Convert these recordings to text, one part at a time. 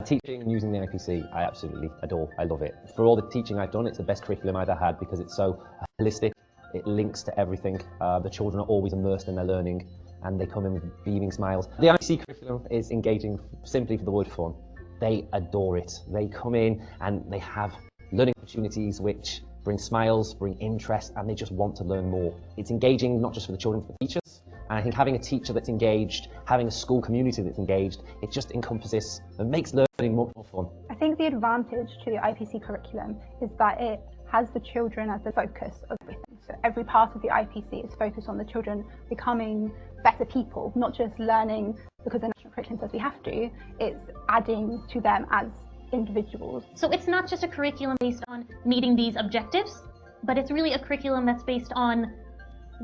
Teaching and using the IPC, I absolutely adore. I love it. For all the teaching I've done, it's the best curriculum I've ever had because it's so holistic. It links to everything. The children are always immersed in their learning and they come in with beaming smiles. The ICA curriculum is engaging simply for the word fun. They adore it. They come in and they have learning opportunities which bring smiles, bring interest, and they just want to learn more. It's engaging not just for the children, but for the teachers. And I think having a teacher that's engaged, having a school community that's engaged, it just encompasses and makes learning much more fun. I think the advantage to the IPC curriculum is that it has the children as the focus of everything. So every part of the IPC is focused on the children becoming better people, not just learning because the national curriculum says we have to. It's adding to them as individuals. So it's not just a curriculum based on meeting these objectives, but it's really a curriculum that's based on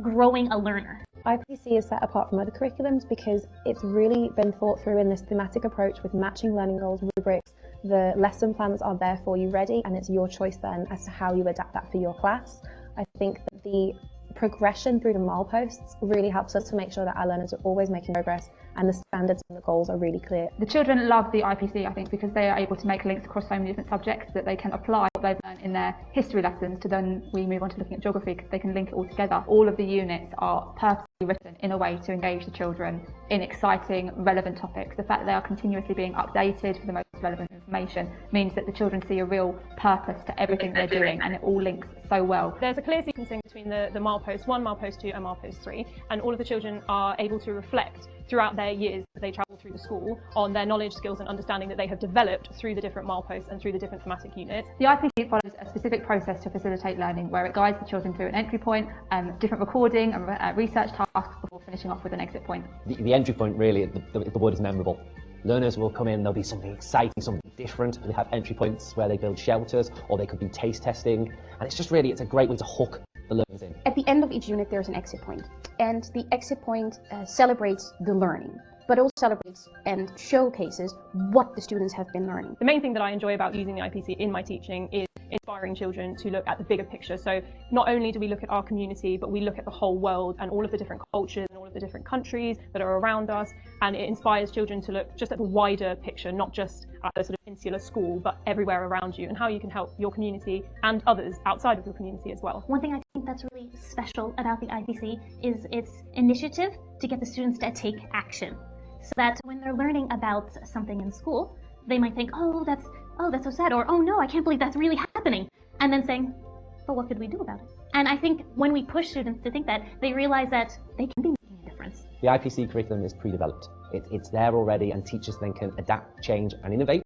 growing a learner. IPC is set apart from other curriculums because it's really been thought through in this thematic approach with matching learning goals, rubrics. The lesson plans are there for you ready, and it's your choice then as to how you adapt that for your class. I think that the progression through the mileposts really helps us to make sure that our learners are always making progress and the standards and the goals are really clear. The children love the IPC, I think, because they are able to make links across so many different subjects that they can apply what they've learned in their history lessons to then we move on to looking at geography because they can link it all together. All of the units are purposely written in a way to engage the children in exciting, relevant topics. The fact that they are continuously being updated for the most relevant information means that the children see a real purpose to everything they're doing and it all links so well. There's a clear sequencing between the milepost 1, milepost 2 and milepost 3, and all of the children are able to reflect throughout their years that they travel through the school on their knowledge, skills and understanding that they have developed through the different mileposts and through the different thematic units. The IPC follows a specific process to facilitate learning where it guides the children through an entry point, different recording and research tasks before finishing off with an exit point. The entry point really, the word is memorable. Learners will come in, there'll be something exciting, something different. They have entry points where they build shelters or they could be taste testing. And it's just really, it's a great way to hook the learners in. At the end of each unit there's an exit point, and the exit point celebrates the learning, but also celebrates and showcases what the students have been learning. The main thing that I enjoy about using the IPC in my teaching is inspiring children to look at the bigger picture. So not only do we look at our community, but we look at the whole world and all of the different cultures and all of the different countries that are around us, and it inspires children to look just at the wider picture, not just at a sort of insular school, but everywhere around you and how you can help your community and others outside of your community as well. One thing I think that's really special about the IPC is its initiative to get the students to take action. So that when they're learning about something in school, they might think, oh, that's so sad, or oh no, I can't believe that's really happening. And then saying, but what could we do about it? And I think when we push students to think that, they realize that they can be making a difference. The IPC curriculum is pre-developed. It's there already and teachers then can adapt, change and innovate.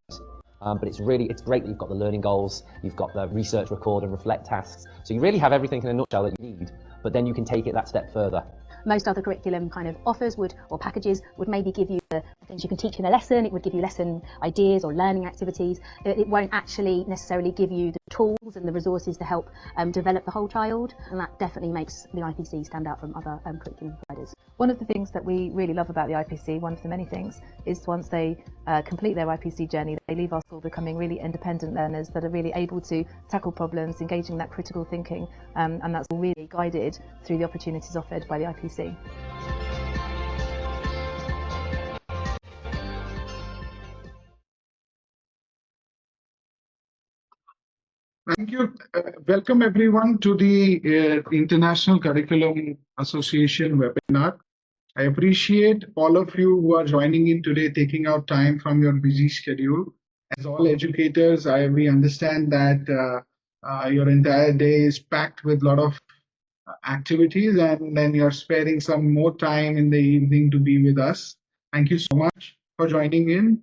But it's great that you've got the learning goals, you've got the research, record and reflect tasks. So you really have everything in a nutshell that you need, but then you can take it that step further. Most other curriculum kind of offers or packages would maybe give you the things you can teach in a lesson. It would give you lesson ideas or learning activities. It won't actually necessarily give you the tools and the resources to help develop the whole child, and that definitely makes the IPC stand out from other curriculum providers. One of the things that we really love about the IPC, one of the many things, is once they complete their IPC journey, they leave our school becoming really independent learners that are really able to tackle problems, engaging that critical thinking, and that's all really guided through the opportunities offered by the IPC. Thank you. Welcome everyone to the International Curriculum Association webinar. I appreciate all of you who are joining in today, taking out time from your busy schedule. As all educators, we understand that your entire day is packed with a lot of activities, and then you're sparing some more time in the evening to be with us. Thank you so much for joining in.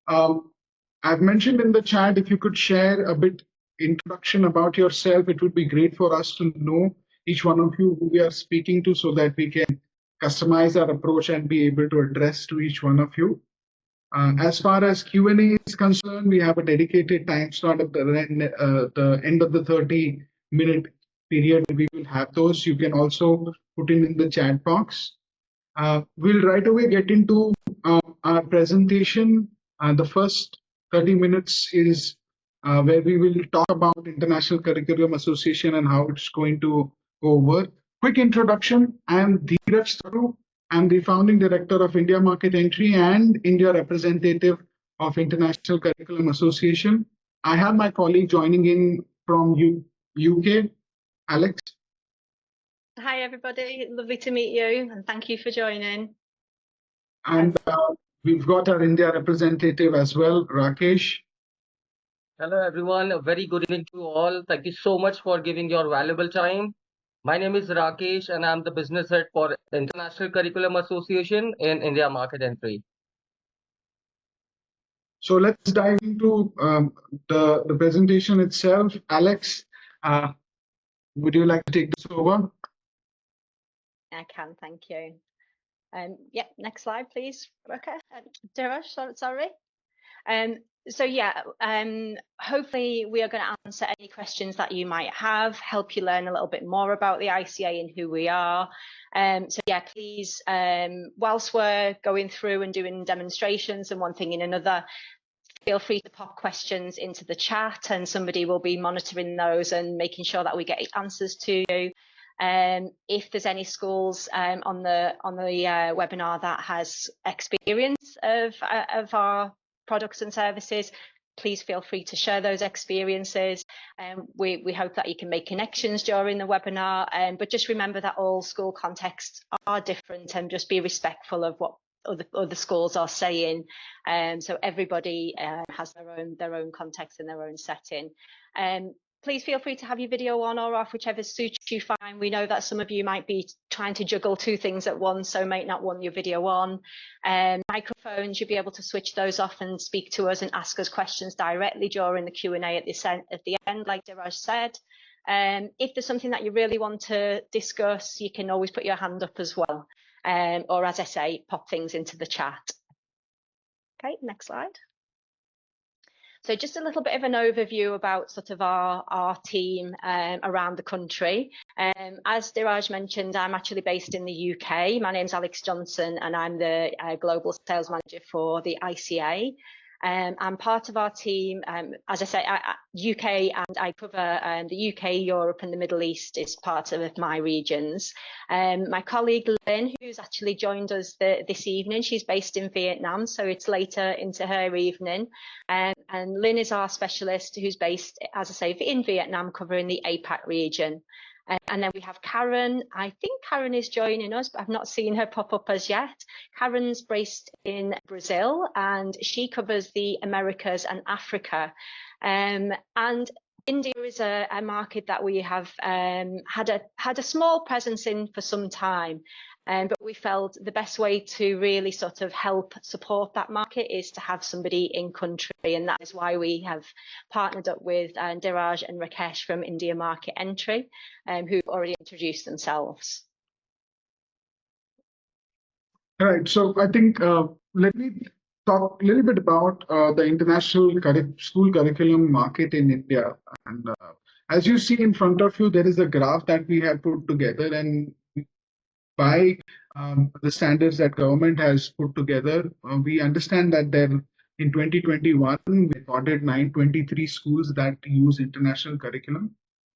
I've mentioned in the chat, if you could share a bit introduction about yourself, it would be great for us to know each one of you who we are speaking to so that we can customize our approach and be able to address to each one of you. As far as Q&A is concerned, we have a dedicated time slot at the end of the 30-minute period. We will have those. You can also put in the chat box. We'll right away get into our presentation. The first 30 minutes is where we will talk about International Curriculum Association and how it's going to go over. Quick introduction, I am Dhiraj. I'm the founding director of India Market Entry and India representative of International Curriculum Association. I have my colleague joining in from UK, Alex. Hi everybody, lovely to meet you and thank you for joining. And we've got our India representative as well, Rakesh. Hello everyone, a very good evening to you all. Thank you so much for giving your valuable time. My name is Rakesh and I'm the business head for the International Curriculum Association in India Market Entry. So let's dive into the presentation itself. Alex, would you like to take this over? I can, thank you. Yeah, next slide, please, Rebecca. Dhiraj, sorry. So yeah, hopefully we are going to answer any questions that you might have, help you learn a little bit more about the ICA and who we are. So yeah, please, whilst we're going through and doing demonstrations and one thing in another, feel free to pop questions into the chat and somebody will be monitoring those and making sure that we get answers to you. If there's any schools on the webinar that has experience of our products and services, please feel free to share those experiences. We hope that you can make connections during the webinar, but just remember that all school contexts are different and just be respectful of what other schools are saying. So everybody has their own context and their own setting. Please feel free to have your video on or off, whichever suits you fine. We know that some of you might be trying to juggle two things at once, so might not want your video on. Microphones, you'll be able to switch those off and speak to us and ask us questions directly during the Q&A at the end, like Dhiraj said. If there's something that you really want to discuss, you can always put your hand up as well. Or as I say, pop things into the chat. Okay, next slide. So just a little bit of an overview about sort of our team around the country. As Dhiraj mentioned, I'm actually based in the UK. My name's Alex Johnson and I'm the Global Sales Manager for the ICA. I'm part of our team, as I say, UK, and I cover the UK, Europe and the Middle East is part of my regions. My colleague Lynn, who's actually joined us this evening, she's based in Vietnam, so it's later into her evening. And Lynn is our specialist who's based, as I say, in Vietnam, covering the APAC region. And then we have Karen. I think Karen is joining us, but I've not seen her pop up as yet. Karen's based in Brazil and she covers the Americas and Africa. And India is a market that we have had a small presence in for some time. But we felt the best way to really sort of help support that market is to have somebody in country, and that is why we have partnered up with Dhiraj and Rakesh from India Market Entry, who've already introduced themselves. All right, so I think let me talk a little bit about the international school curriculum market in India. And as you see in front of you, there is a graph that we have put together, and by the standards that government has put together, we understand that there in 2021 we recorded 923 schools that use international curriculum.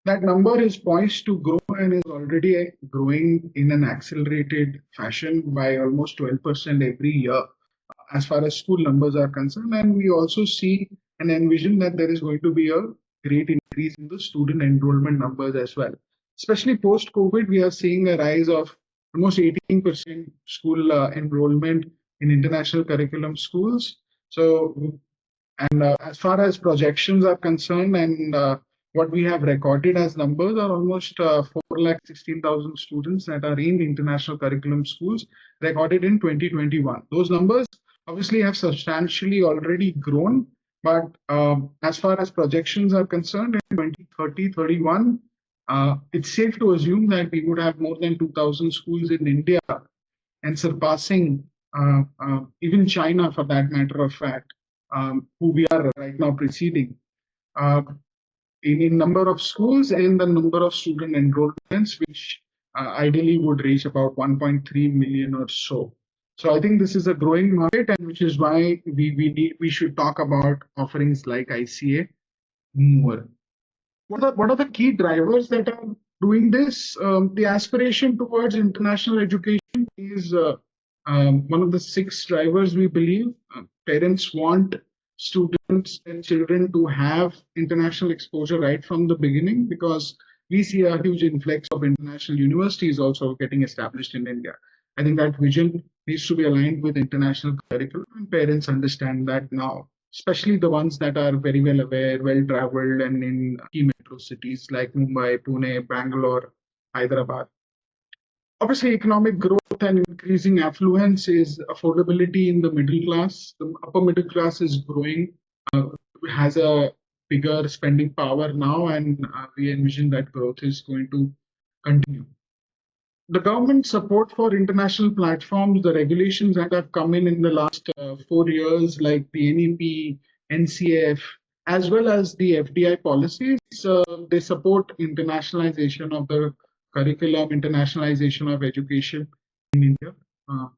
That number is poised to grow and is already growing in an accelerated fashion by almost 12% every year as far as school numbers are concerned. And we also see and envision that there is going to be a great increase in the student enrollment numbers as well. Especially post-COVID, we are seeing a rise of almost 18% school enrollment in international curriculum schools. So, and as far as projections are concerned, and what we have recorded as numbers are almost 416,000 students that are in international curriculum schools recorded in 2021. Those numbers obviously have substantially already grown, but as far as projections are concerned, in 2030-31, it's safe to assume that we would have more than 2,000 schools in India and surpassing even China, for that matter of fact, who we are right now preceding in number of schools and the number of student enrollments, which ideally would reach about 1.3 million or so. So I think this is a growing market, and which is why we should talk about offerings like ICA more. What are the key drivers that are doing this? The aspiration towards international education is one of the 6 drivers we believe. Parents want students and children to have international exposure right from the beginning, because we see a huge influx of international universities also getting established in India. I think that vision needs to be aligned with international curriculum, and parents understand that now, especially the ones that are very well aware, well traveled, and in key metro cities like Mumbai, Pune, Bangalore, Hyderabad. Obviously, economic growth and increasing affluence is affordability in the middle class. The upper middle class is growing, has a bigger spending power now, and we envision that growth is going to continue. The government support for international platforms, the regulations that have come in the last 4 years, like the NEP, NCF, as well as the FDI policies, they support internationalization of the curriculum, internationalization of education in India.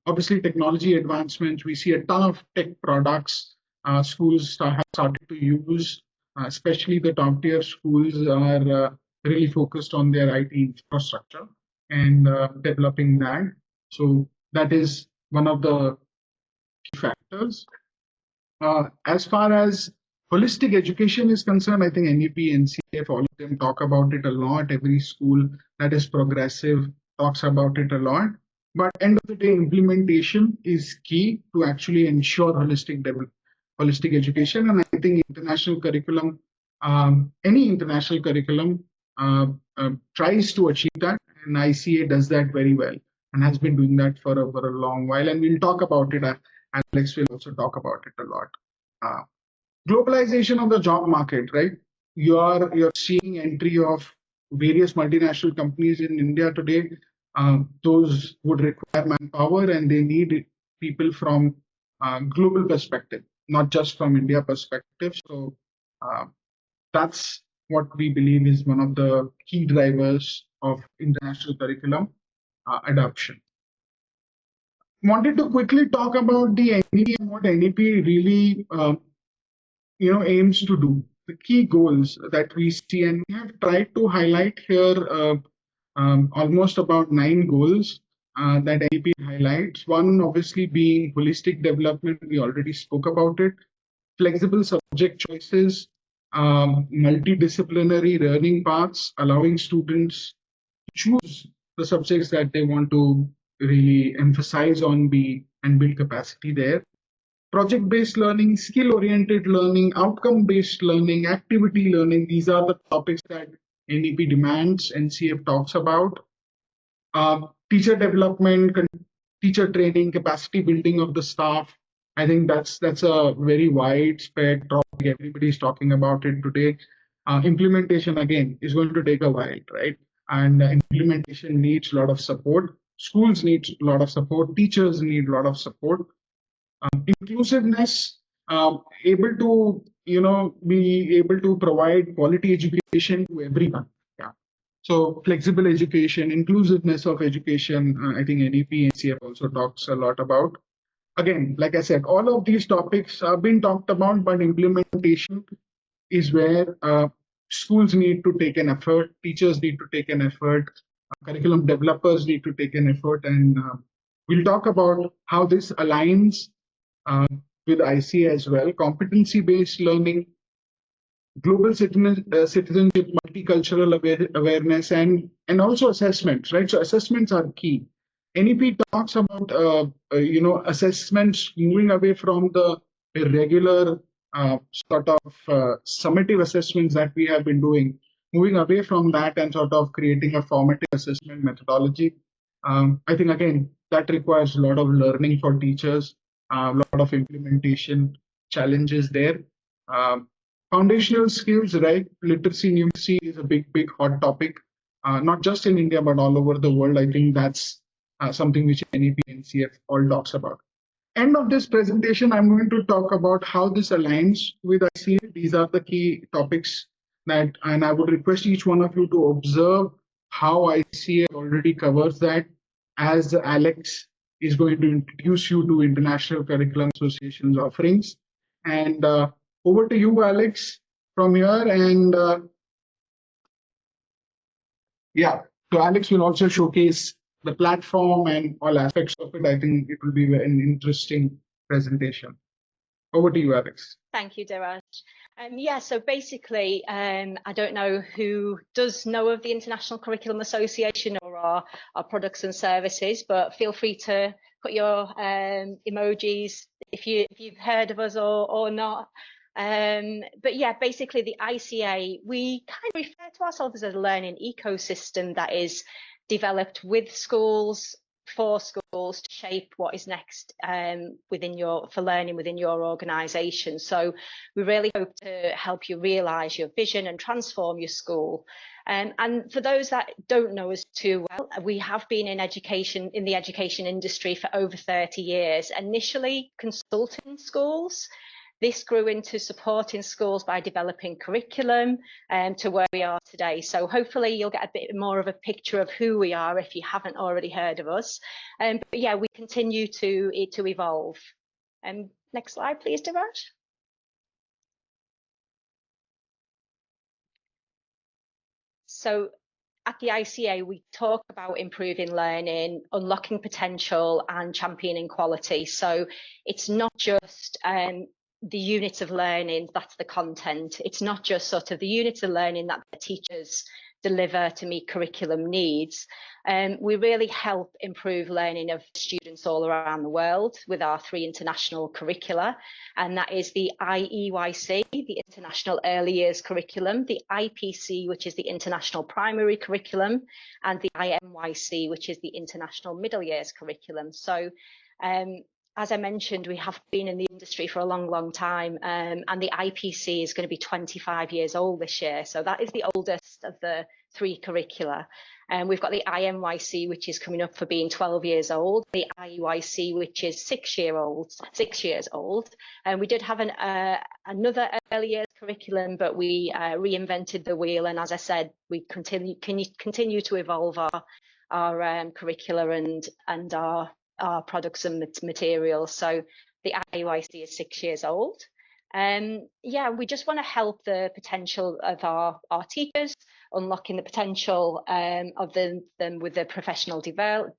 Obviously, technology advancements, we see a ton of tech products schools have started to use, especially the top tier schools are really focused on their IT infrastructure and developing that. So that is one of the key factors. As far as holistic education is concerned, I think NEP, NCF, all of them talk about it a lot. Every school that is progressive talks about it a lot. But end of the day, implementation is key to actually ensure holistic education. And I think international curriculum, any international curriculum tries to achieve that. And ICA does that very well and has been doing that for a long while. And we'll talk about it. Alex will also talk about it a lot. Globalization of the job market, right? You're seeing entry of various multinational companies in India today. Those would require manpower, and they need people from global perspective, not just from India perspective. So that's what we believe is one of the key drivers of international curriculum adoption. Wanted to quickly talk about the NEP and what NEP really aims to do. The key goals that we see, and we have tried to highlight here almost about 9 goals that NEP highlights. One obviously being holistic development, we already spoke about it. Flexible subject choices, multidisciplinary learning paths, allowing students to choose the subjects that they want to really emphasize on and build capacity there. Project-based learning, skill-oriented learning, outcome-based learning, activity learning, these are the topics that NEP demands, NCF talks about. Teacher development, teacher training, capacity building of the staff. I think that's a very widespread topic. Everybody's talking about it today. Implementation, again, is going to take a while, right? And implementation needs a lot of support. Schools need a lot of support. Teachers need a lot of support. Inclusiveness, able to be able to provide quality education to everyone. Yeah. So flexible education, inclusiveness of education, I think NEP and NCF also talks a lot about. Again, like I said, all of these topics have been talked about, but implementation is where schools need to take an effort, teachers need to take an effort, curriculum developers need to take an effort, and we'll talk about how this aligns with ICA as well. Competency-based learning, global citizenship, multicultural awareness, and also assessments, right? So assessments are key. NEP talks about assessments moving away from the regular sort of summative assessments that we have been doing, moving away from that and sort of creating a formative assessment methodology. I think again that requires a lot of learning for teachers, a lot of implementation challenges there. Foundational skills, right? Literacy, numeracy is a big hot topic, not just in India but all over the world. I think that's something which NEP and NCF all talks about. End of this presentation, I'm going to talk about how this aligns with ICA. These are the key topics and I would request each one of you to observe how ICA already covers that, as Alex is going to introduce you to International Curriculum Association's offerings. And over to you, Alex, from here. And yeah, so Alex will also showcase the platform and all aspects of it. I think it will be an interesting presentation. Over to you, Alex. Thank you, Dhiraj. Yeah, so basically, I don't know who does know of the International Curriculum Association or our products and services, but feel free to put your emojis if you've heard of us or not. But yeah, basically the ICA, we kind of refer to ourselves as a learning ecosystem that is developed with schools, for schools, to shape what is next for learning within your organisation. So we really hope to help you realise your vision and transform your school. And for those that don't know us too well, we have been in the education industry for over 30 years, initially consulting schools. This grew into supporting schools by developing curriculum to where we are today. So hopefully you'll get a bit more of a picture of who we are if you haven't already heard of us. But yeah, we continue to evolve. Next slide, please, Dhiraj. So at the ICA, we talk about improving learning, unlocking potential and championing quality. So it's not just the units of learning, that's the content. It's not just sort of the units of learning that the teachers deliver to meet curriculum needs. We really help improve learning of students all around the world with our 3 international curricula, and that is the IEYC, the International Early Years Curriculum, the IPC, which is the International Primary Curriculum, and the IMYC, which is the International Middle Years Curriculum. So as I mentioned, we have been in the industry for a long, long time, and the IPC is going to be 25 years old this year. So that is the oldest of the 3 curricula. And we've got the IMYC, which is coming up for being 12 years old, the IEYC, which is 6 years old. And we did have another early years curriculum, but we reinvented the wheel. And as I said, we continue to evolve our curricula and our products and materials. So the IEYC is 6 years old. Yeah, we just want to help the potential of our teachers, unlocking the potential of them with the professional development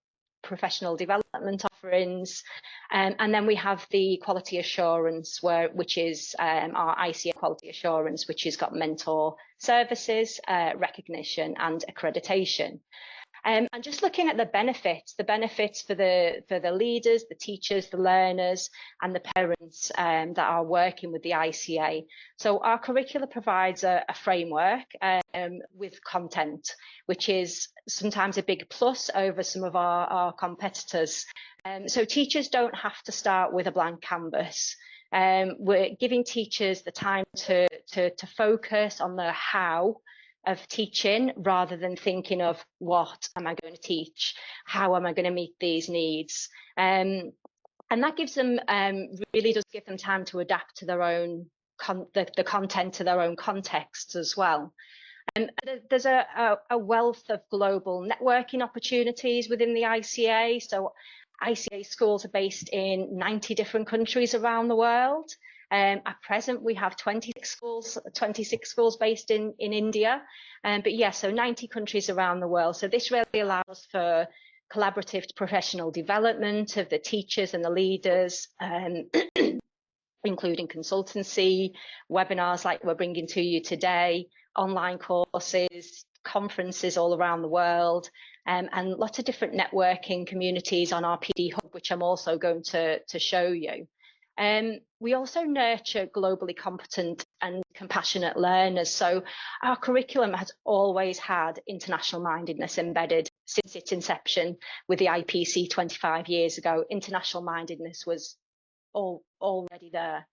offerings. And then we have the quality assurance, which is our ICA quality assurance, which has got mentor services, recognition and accreditation. And just looking at the benefits for the leaders, the teachers, the learners and the parents that are working with the ICA. So our curricula provides a framework with content, which is sometimes a big plus over some of our competitors. So teachers don't have to start with a blank canvas. We're giving teachers the time to focus on the how of teaching rather than thinking of what am I going to teach, how am I going to meet these needs, and that gives them really does give them time to adapt to their own the content to their own contexts as well. And there's a wealth of global networking opportunities within the ICA. So ICA schools are based in 90 different countries around the world. At present, we have 26 schools based in India. But yeah, so 90 countries around the world. So this really allows for collaborative professional development of the teachers and the leaders, including consultancy, webinars like we're bringing to you today, online courses, conferences all around the world, and lots of different networking communities on our PD Hub, which I'm also going to show you. We also nurture globally competent and compassionate learners. So our curriculum has always had international mindedness embedded since its inception with the IPC 25 years ago. International mindedness was already there.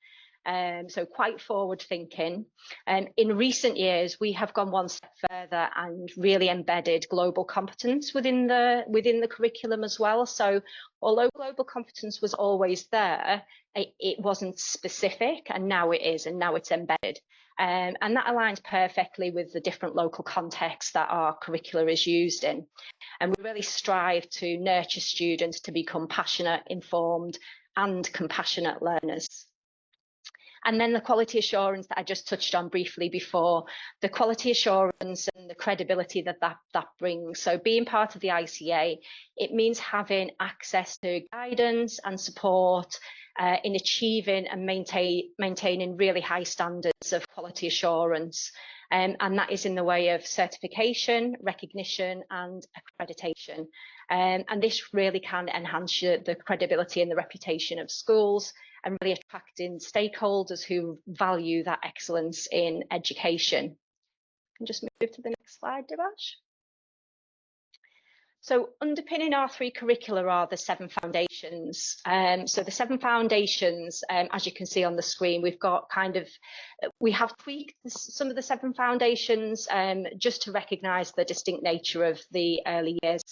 So quite forward thinking. In recent years, we have gone one step further and really embedded global competence within the curriculum as well. So although global competence was always there, it wasn't specific, and now it is, and now it's embedded. And that aligns perfectly with the different local contexts that our curricula is used in. And we really strive to nurture students to become passionate, informed, and compassionate learners. And then the quality assurance that I just touched on briefly before, the quality assurance and the credibility that brings. So being part of the ICA, it means having access to guidance and support in achieving and maintaining really high standards of quality assurance. And that is in the way of certification, recognition and accreditation. And this really can enhance the credibility and the reputation of schools, and really attracting stakeholders who value that excellence in education. And just move to the next slide, Dhiraj. So underpinning our 3 curricula are the 7 foundations. So the 7 foundations, as you can see on the screen, we have tweaked some of the 7 foundations just to recognise the distinct nature of the early years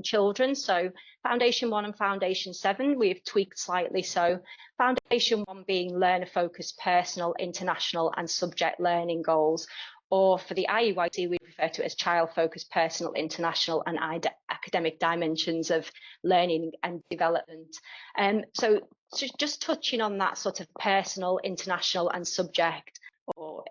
children. So Foundation 1 and Foundation 7, we've tweaked slightly. So Foundation 1 being learner-focused, personal, international and subject learning goals. Or for the IEYC, we refer to it as child-focused, personal, international and academic dimensions of learning and development. So just touching on that sort of personal, international and subject or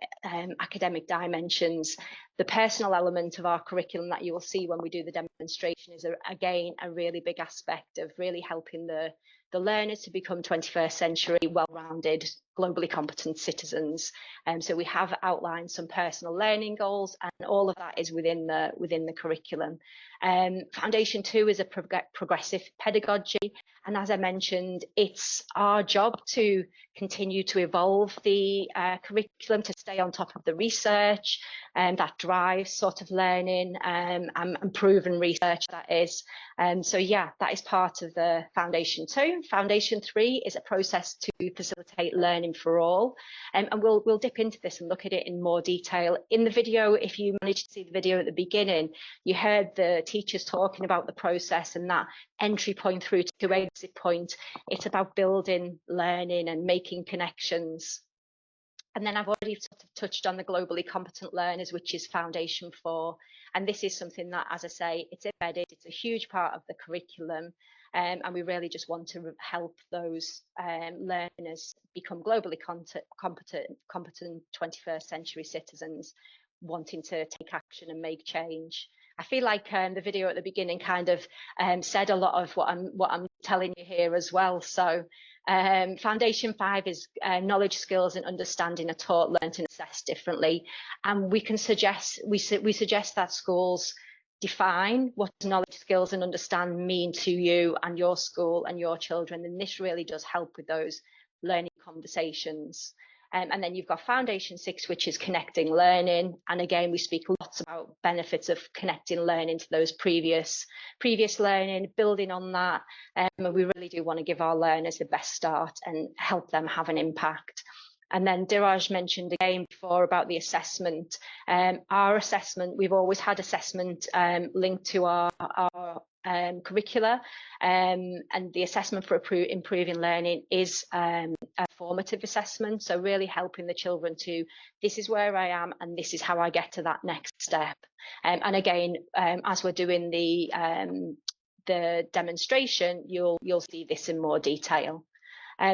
academic dimensions, the personal element of our curriculum that you will see when we do the demonstration is, again, a really big aspect of really helping the learners to become 21st century, well-rounded, globally competent citizens. So we have outlined some personal learning goals, and all of that is within the curriculum. Foundation 2 is a progressive pedagogy, and as I mentioned, it's our job to continue to evolve the curriculum, to stay on top of the research that drives sort of learning and proven research, that is. So yeah, that is part of the Foundation 2. Foundation 3 is a process to facilitate learning for all, and we'll dip into this and look at it in more detail. In the video, if you managed to see the video at the beginning, you heard the teachers talking about the process and that entry point through to exit point. It's about building learning and making connections. And then I've already sort of touched on the globally competent learners, which is Foundation 4. And this is something that, as I say, it's embedded, it's a huge part of the curriculum. And we really just want to help those learners become globally competent 21st century citizens wanting to take action and make change. I feel like the video at the beginning kind of said a lot of what I'm telling you here as well. So Foundation 5 is knowledge, skills and understanding are taught, learnt and assessed differently. And we suggest that schools define what knowledge, skills and understand mean to you and your school and your children. And this really does help with those learning conversations. And then you've got Foundation 6, which is connecting learning. And again, we speak lots about benefits of connecting learning to those previous learning, building on that. And we really do want to give our learners the best start and help them have an impact. And then Dhiraj mentioned again before about the assessment. Our assessment, we've always had assessment linked to our curricula, and the assessment for improving learning is a formative assessment. So really helping the children to, this is where I am and this is how I get to that next step. And again, as we're doing the demonstration, you'll see this in more detail.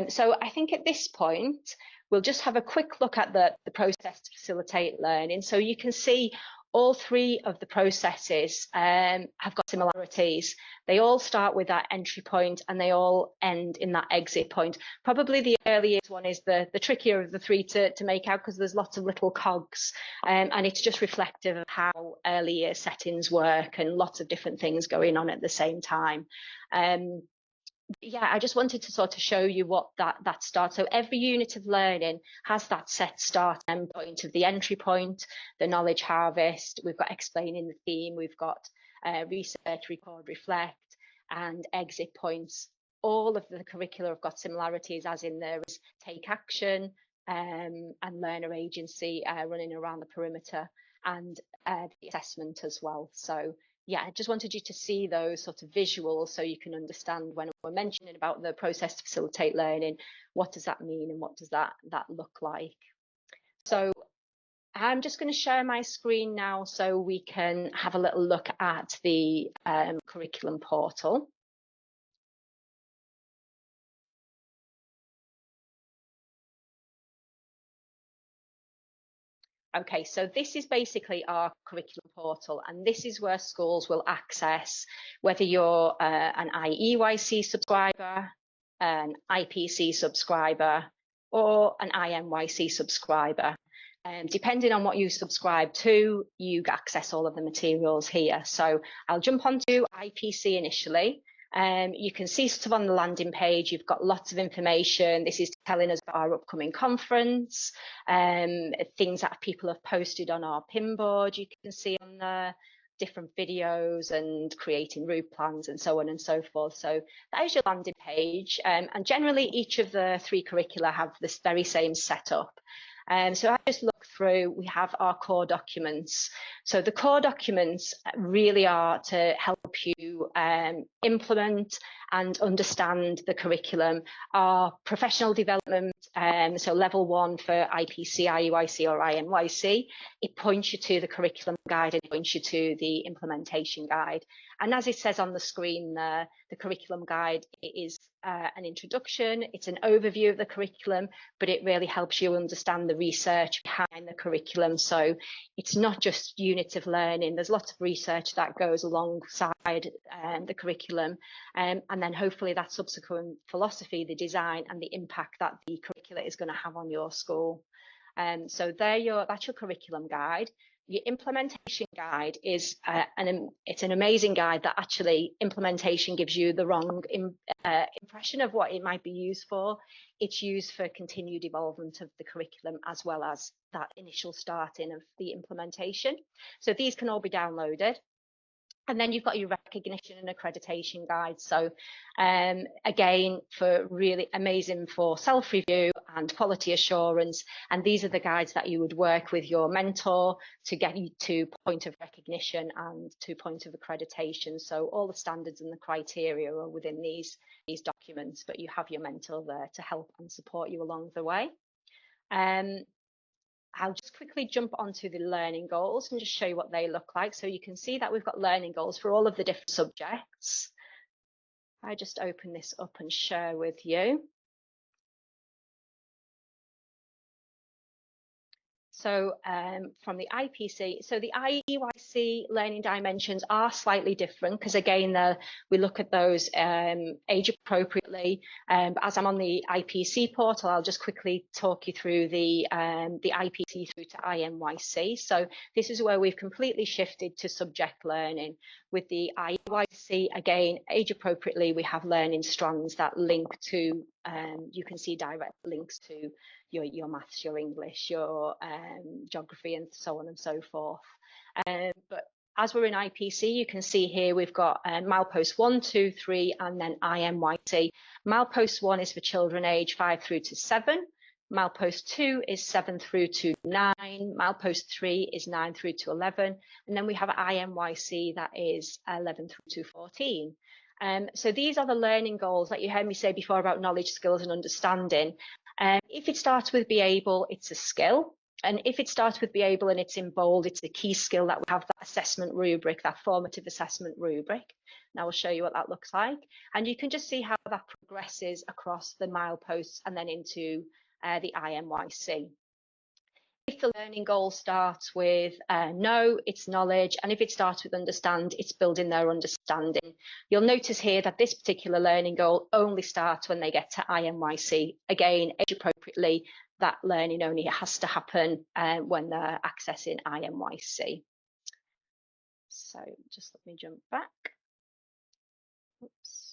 So I think at this point, we'll just have a quick look at the process to facilitate learning. So you can see all 3 of the processes have got similarities. They all start with that entry point and they all end in that exit point. Probably the earliest one is the trickier of the 3 to make out, because there's lots of little cogs, and it's just reflective of how early year settings work and lots of different things going on at the same time. Yeah, I just wanted to sort of show you what that starts. So every unit of learning has that set start end point of the entry point, the knowledge harvest. We've got explaining the theme. We've got research, record, reflect, and exit points. All of the curricula have got similarities, as in there is take action and learner agency running around the perimeter, and the assessment as well. So yeah, I just wanted you to see those sort of visuals so you can understand when we're mentioning about the process to facilitate learning, what does that mean and what does that look like? So I'm just going to share my screen now so we can have a little look at the curriculum portal. Okay, so this is basically our curriculum portal, and this is where schools will access whether you're an IEYC subscriber, an IPC subscriber, or an IMYC subscriber. Depending on what you subscribe to, you access all of the materials here. So I'll jump onto IPC initially. You can see sort of on the landing page, you've got lots of information. This is telling us about our upcoming conference, things that people have posted on our pin board. You can see on there different videos and creating route plans and so on and so forth. So that is your landing page. And generally, each of the 3 curricula have this very same setup. So I just look through, we have our core documents. So the core documents really are to help you implement and understand the curriculum. Our professional development, so level 1 for IPC, IUIC or IMYC, it points you to the curriculum guide and points you to the implementation guide. And as it says on the screen there, the curriculum guide is an introduction, it's an overview of the curriculum, but it really helps you understand the research behind the curriculum. So it's not just units of learning, there's lots of research that goes alongside the curriculum, and then hopefully that subsequent philosophy, the design and the impact that the curricula is going to have on your school. So that's your curriculum guide. Your implementation guide is it's an amazing guide that actually implementation gives you the wrong impression of what it might be used for. It's used for continued evolvement of the curriculum as well as that initial starting of the implementation. So these can all be downloaded. And then you've got your recognition and accreditation guide. So again, for really amazing for self-review and quality assurance. And these are the guides that you would work with your mentor to get you to point of recognition and to point of accreditation. So all the standards and the criteria are within these documents, but you have your mentor there to help and support you along the way. I'll just quickly jump onto the learning goals and just show you what they look like. So you can see that we've got learning goals for all of the different subjects. I just open this up and share with you. So from the IPC, so the IEYC learning dimensions are slightly different because again, we look at those age appropriately. But as I'm on the IPC portal, I'll just quickly talk you through the IPC through to IMYC. So this is where we've completely shifted to subject learning. With the IEYC, again, age appropriately, we have learning strands that link to, you can see direct links to your maths, your English, your geography, and so on and so forth. But as we're in IPC, you can see here we've got milepost 1, 2, 3, and then IMYC. Milepost 1 is for children age 5 through to 7. Milepost 2 is 7 through to 9. Milepost 3 is 9 through to 11. And then we have IMYC that is 11 through to 14. So these are the learning goals that you heard me say before about knowledge, skills, and understanding. If it starts with be able, it's a skill. And if it starts with be able and it's in bold, it's a key skill that we have that assessment rubric, that formative assessment rubric. Now I'll show you what that looks like. And you can just see how that progresses across the mileposts and then into the IMYC. If the learning goal starts with know, it's knowledge, and if it starts with understand, it's building their understanding. You'll notice here that this particular learning goal only starts when they get to IMYC. Again, age appropriately, that learning only has to happen when they're accessing IMYC. So just let me jump back. Oops.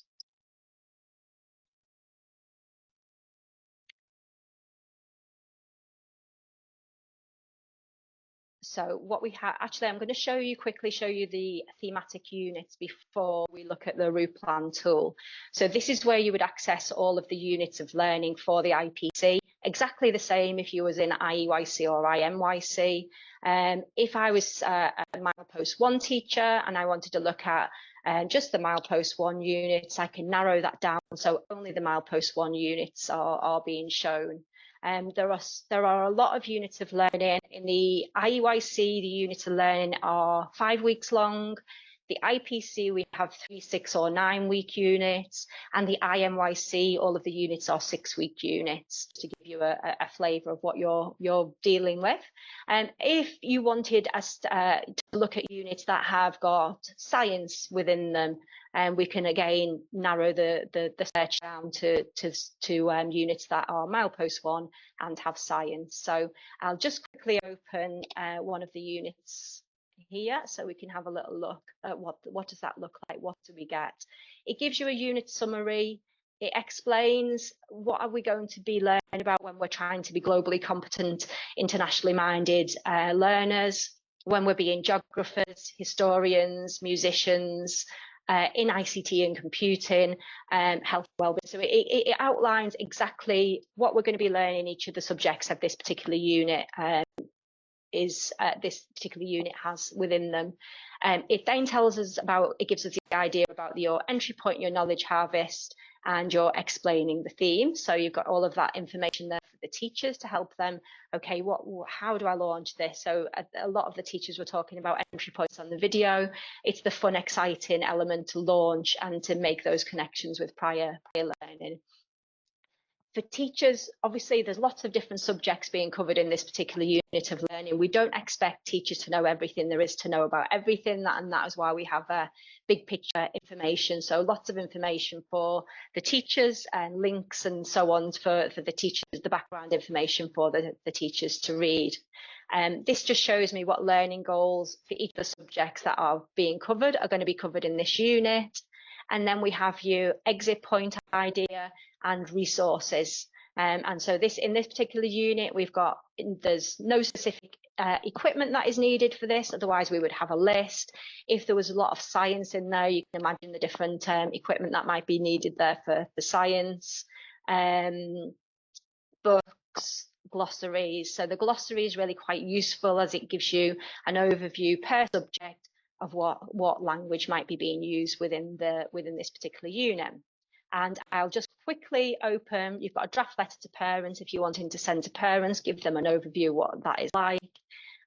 So what we have, actually, I'm going to quickly show you the thematic units before we look at the route plan tool. So this is where you would access all of the units of learning for the IPC, exactly the same if you was in IEYC or IMYC. If I was a milepost 1 teacher and I wanted to look at just the milepost 1 units, I can narrow that down so only the milepost 1 units are being shown. There are a lot of units of learning. In the IEYC, the units of learning are 5 weeks long. The IPC, we have 3, 6 or 9 week units, and the IMYC, all of the units are 6-week units, to give you a flavour of what you're dealing with. And if you wanted us to look at units that have got science within them, and we can again narrow the search down to units that are milepost 1 and have science. So I'll just quickly open one of the units here so we can have a little look at what does that look like, what do we get. It gives you a unit summary. It explains what are we going to be learning about when we're trying to be globally competent, internationally minded learners, when we're being geographers, historians, musicians, in ICT and computing, health and wellbeing. So it outlines exactly what we're going to be learning in each of the subjects of this particular unit. This particular unit has within them. It then tells us about, it gives us the idea about your entry point, your knowledge harvest, and you're explaining the theme. So you've got all of that information there for the teachers to help them. Okay, how do I launch this? So a lot of the teachers were talking about entry points on the video. It's the fun, exciting element to launch and to make those connections with prior learning. For teachers, obviously, there's lots of different subjects being covered in this particular unit of learning. We don't expect teachers to know everything there is to know about everything, and that is why we have big picture information. So lots of information for the teachers and links and so on for the teachers, the background information for the teachers to read. This just shows me what learning goals for each of the subjects that are being covered are going to be covered in this unit. And then we have your exit point idea and resources. And so in this particular unit, there's no specific equipment that is needed for this. Otherwise, we would have a list. If there was a lot of science in there, you can imagine the different equipment that might be needed there for science. Books, glossaries. So the glossary is really quite useful as it gives you an overview per subject of what language might be being used within this particular unit. And I'll just quickly open, you've got a draft letter to parents. If you're wanting to send to parents, give them an overview of what that is like.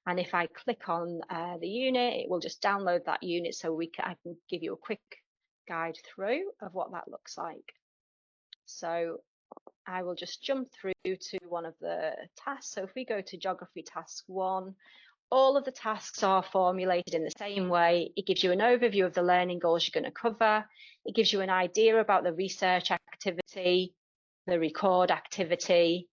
And if I click on the unit, it will just download that unit so I can give you a quick guide through of what that looks like. So I will just jump through to one of the tasks. So if we go to Geography Task 1, all of the tasks are formulated in the same way. It gives you an overview of the learning goals you're going to cover. It gives you an idea about the research activity, the record activity.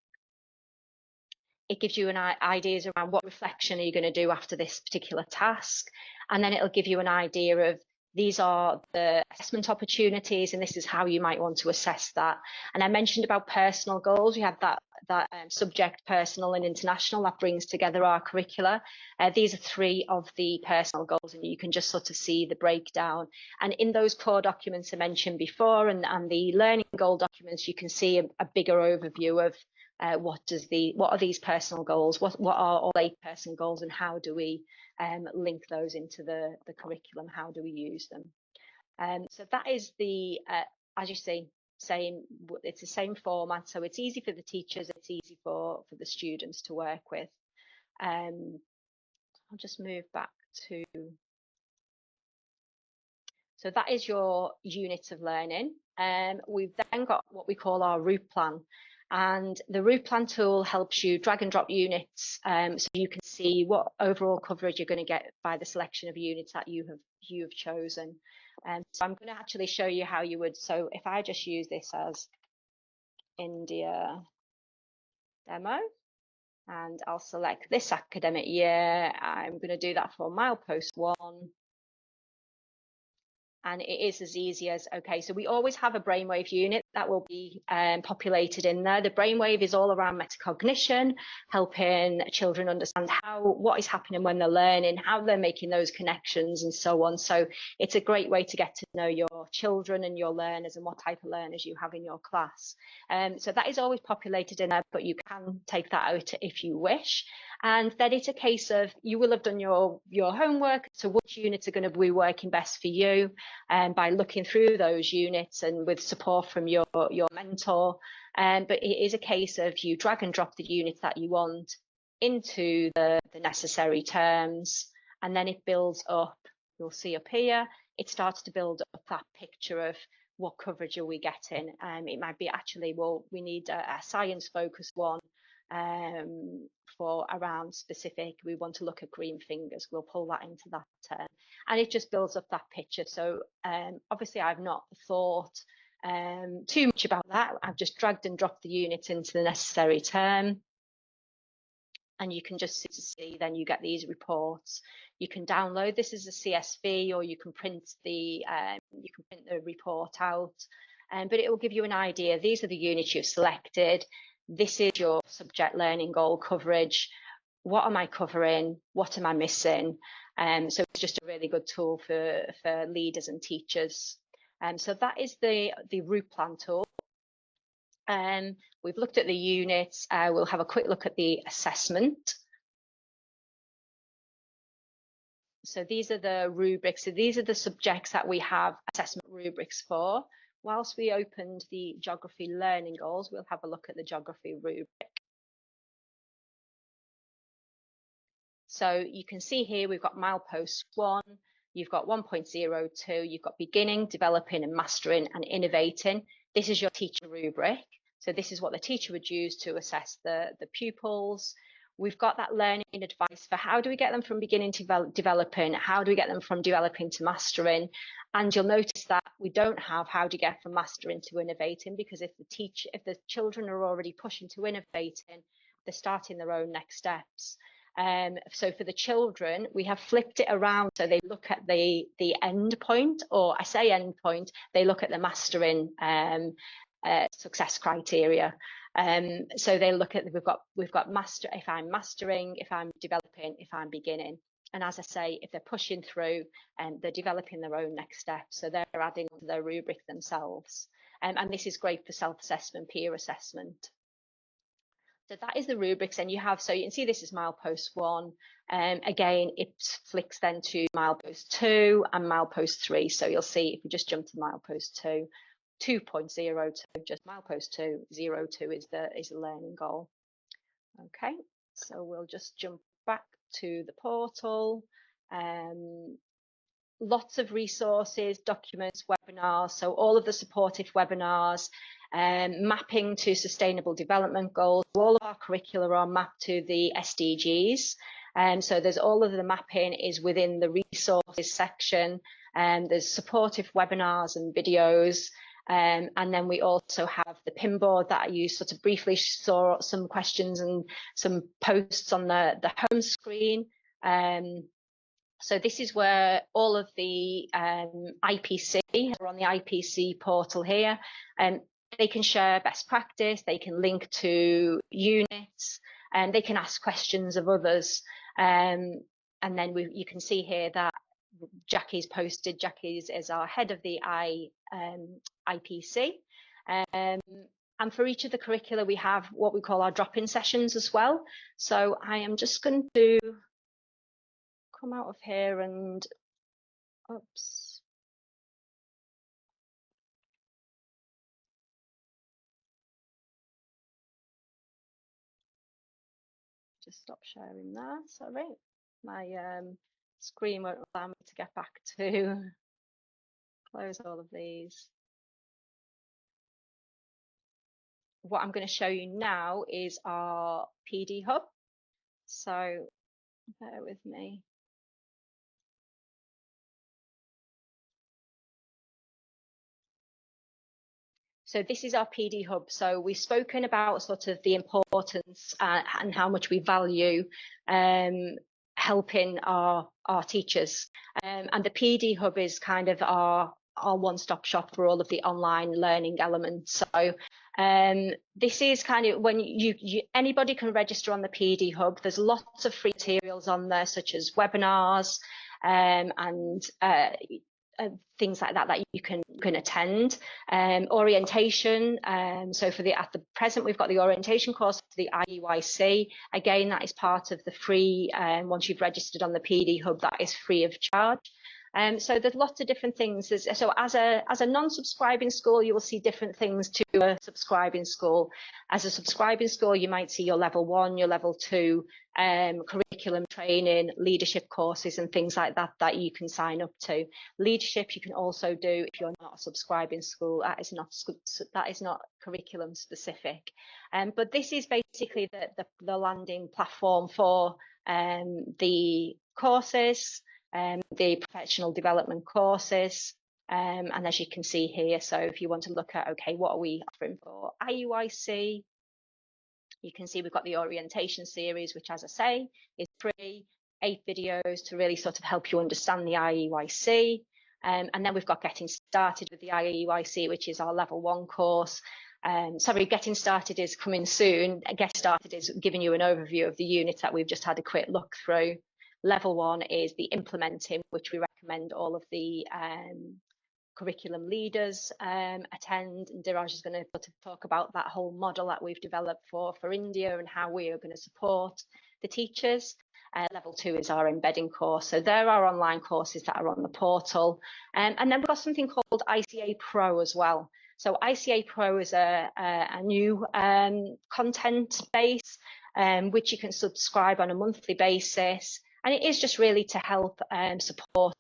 It gives you ideas around what reflection are you going to do after this particular task. And then it'll give you an idea of these are the assessment opportunities, and this is how you might want to assess that. And I mentioned about personal goals. We have that subject, personal and international, that brings together our curricula. These are 3 of the personal goals, and you can just sort of see the breakdown. And in those core documents I mentioned before, and the learning goal documents, you can see a bigger overview of what are these personal goals, what are all 8 personal goals, and how do we link those into the curriculum, how do we use them. So that is as you see, it's the same format, so it's easy for the teachers, it's easy for the students to work with. I'll just move back to, so that is your units of learning. We've then got what we call our route plan. And the route plan tool helps you drag and drop units, so you can see what overall coverage you're going to get by the selection of units that you have chosen. So I'm going to actually show you how you would. So if I just use this as India demo, and I'll select this academic year, I'm going to do that for milepost 1. And it is as easy as, okay, so we always have a brainwave unit that will be populated in there. The brainwave is all around metacognition, helping children understand what is happening when they're learning, how they're making those connections and so on. So it's a great way to get to know your children and your learners and what type of learners you have in your class. So that is always populated in there, but you can take that out if you wish. And then it's a case of, you will have done your homework, so which units are going to be working best for you, and by looking through those units and with support from your mentor. But it is a case of you drag and drop the units that you want into the necessary terms, and then it builds up you'll see up here, it starts to build up that picture of what coverage are we getting. It might be actually, well, we need a science focused one for around specific. We want to look at green fingers. We'll pull that into that term, and it just builds up that picture. So obviously I've not thought too much about that. I've just dragged and dropped the units into the necessary term. And you can just see, then you get these reports. You can download this as a CSV, or you can print the report out. But it will give you an idea. These are the units you've selected. This is your subject learning goal coverage. What am I covering? What am I missing? So it's just a really good tool for leaders and teachers. So that is the route plan tool. We've looked at the units. We'll have a quick look at the assessment. So these are the rubrics. So these are the subjects that we have assessment rubrics for. Whilst we opened the geography learning goals, we'll have a look at the geography rubric. So you can see here we've got milepost 1, you've got 1.02, you've got beginning, developing and mastering and innovating. This is your teacher rubric. So this is what the teacher would use to assess the pupils. We've got that learning advice for how do we get them from beginning to developing, how do we get them from developing to mastering. And you'll notice that we don't have how do you get from mastering to innovating, because if the children are already pushing to innovating, they're starting their own next steps. So for the children, we have flipped it around so they look at the end point, or I say end point, they look at the mastering success criteria. So they look at, we've got master, if I'm mastering, if I'm developing, if I'm beginning. And as I say, if they're pushing through and they're developing their own next steps, so they're adding to their rubric themselves. And this is great for self-assessment, peer assessment. So that is the rubrics, and you have, so you can see this is milepost 1. Again, it flicks then to milepost 2 and milepost 3. So you'll see if we just jump to milepost 2, 2.02, just milepost 2, 02 is the learning goal. Okay, so we'll just jump back to the portal. Lots of resources, documents, webinars, so all of the supportive webinars, mapping to sustainable development goals. All of our curricula are mapped to the SDGs. So there's all of the mapping is within the resources section, and there's supportive webinars and videos. And then we also have the pinboard that you sort of briefly saw some questions and some posts on the home screen. So this is where all of the IPC are on the IPC portal here. They can share best practice, they can link to units, and they can ask questions of others. And then you can see here that Jackie's posted. Jackie is our head of the IPC. And for each of the curricula, we have what we call our drop-in sessions as well. So I am just going to come out of here and, oops. Just stop sharing that, sorry. My screen won't allow me to get back to close all of these. What I'm going to show you now is our PD Hub. So bear with me. So this is our PD Hub. So we've spoken about sort of the importance and how much we value helping our teachers. And the PD Hub is kind of our one-stop shop for all of the online learning elements. So this is kind of when anybody can register on the PD Hub. There's lots of free materials on there, such as webinars and things like that you can attend. Orientation, so at the present we've got the orientation course for the IUIC. Again, that is part of the free, once you've registered on the PD Hub, that is free of charge. So there's lots of different things. So as a non-subscribing school, you will see different things to a subscribing school. As a subscribing school, you might see your level 1, your level 2 curriculum training, leadership courses and things like that that you can sign up to. Leadership you can also do if you're not a subscribing school. That is not curriculum specific. But this is basically the landing platform for the courses, the professional development courses, and as you can see here, so if you want to look at, okay, what are we offering for IUIC, you can see we've got the orientation series, which, as I say, is free, 8 videos to really sort of help you understand the IUIC. And then we've got Getting Started with the IUIC, which is our level 1 course. Sorry, Getting Started is coming soon. Get Started is giving you an overview of the units that we've just had a quick look through. Level 1 is the Implementing, which we recommend all of the curriculum leaders attend. And Dhiraj is going to talk about that whole model that we've developed for India and how we are going to support the teachers. Level 2 is our embedding course. So there are online courses that are on the portal. And then we've got something called ICA Pro as well. So ICA Pro is a new content base, which you can subscribe on a monthly basis. And it is just really to help support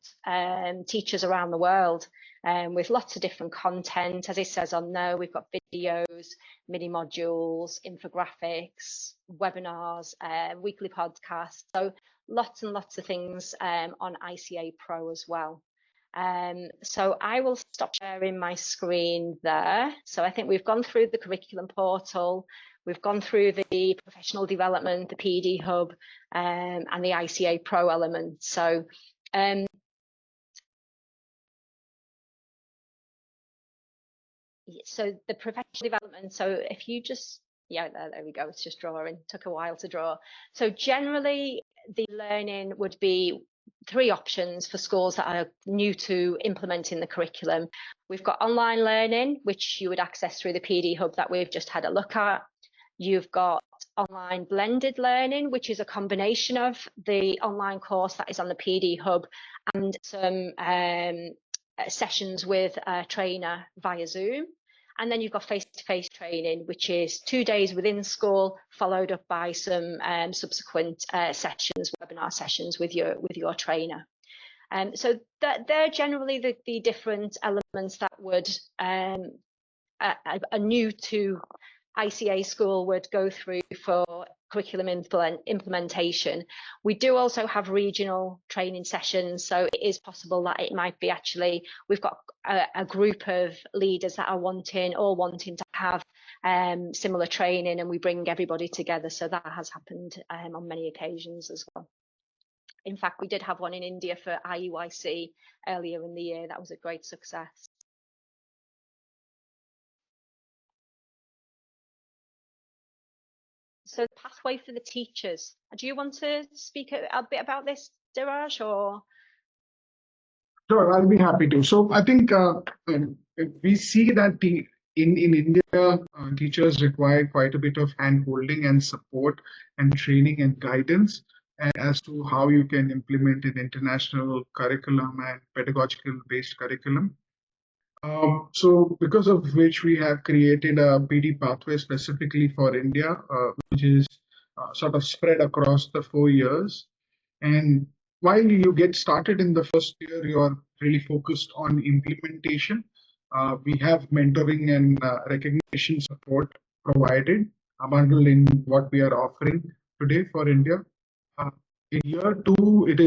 teachers around the world with lots of different content. As it says on there, we've got videos, mini modules, infographics, webinars, weekly podcasts. So lots and lots of things on ICA Pro as well. So I will stop sharing my screen there. So I think we've gone through the curriculum portal. We've gone through the professional development, the PD Hub, and the ICA Pro element. So, so the professional development. So if you just, yeah, there we go. It's just drawing. Took a while to draw. So generally, the learning would be 3 options for schools that are new to implementing the curriculum. We've got online learning, which you would access through the PD Hub that we've just had a look at. You've got online blended learning, which is a combination of the online course that is on the PD Hub and some sessions with a trainer via Zoom. And then you've got face-to-face training, which is 2 days within school, followed up by some subsequent sessions, webinar sessions with your trainer. So they're generally the different elements that would a new to ICA school would go through for curriculum implementation. We do also have regional training sessions, so it is possible that it might be actually, we've got a group of leaders that are wanting to have similar training, and we bring everybody together. So that has happened on many occasions as well. In fact, we did have one in India for IUIC earlier in the year. That was a great success. So the pathway for the teachers. Do you want to speak a bit about this, Dhiraj, or? Sure, I'll be happy to. So I think we see that in India, teachers require quite a bit of hand-holding and support and training and guidance as to how you can implement an international curriculum and pedagogical-based curriculum. So because of which we have created a PD pathway specifically for India, which is sort of spread across the 4 years. And while you get started in the first year, you are really focused on implementation. We have mentoring and recognition support provided, bundled in what we are offering today for India. In year 2, it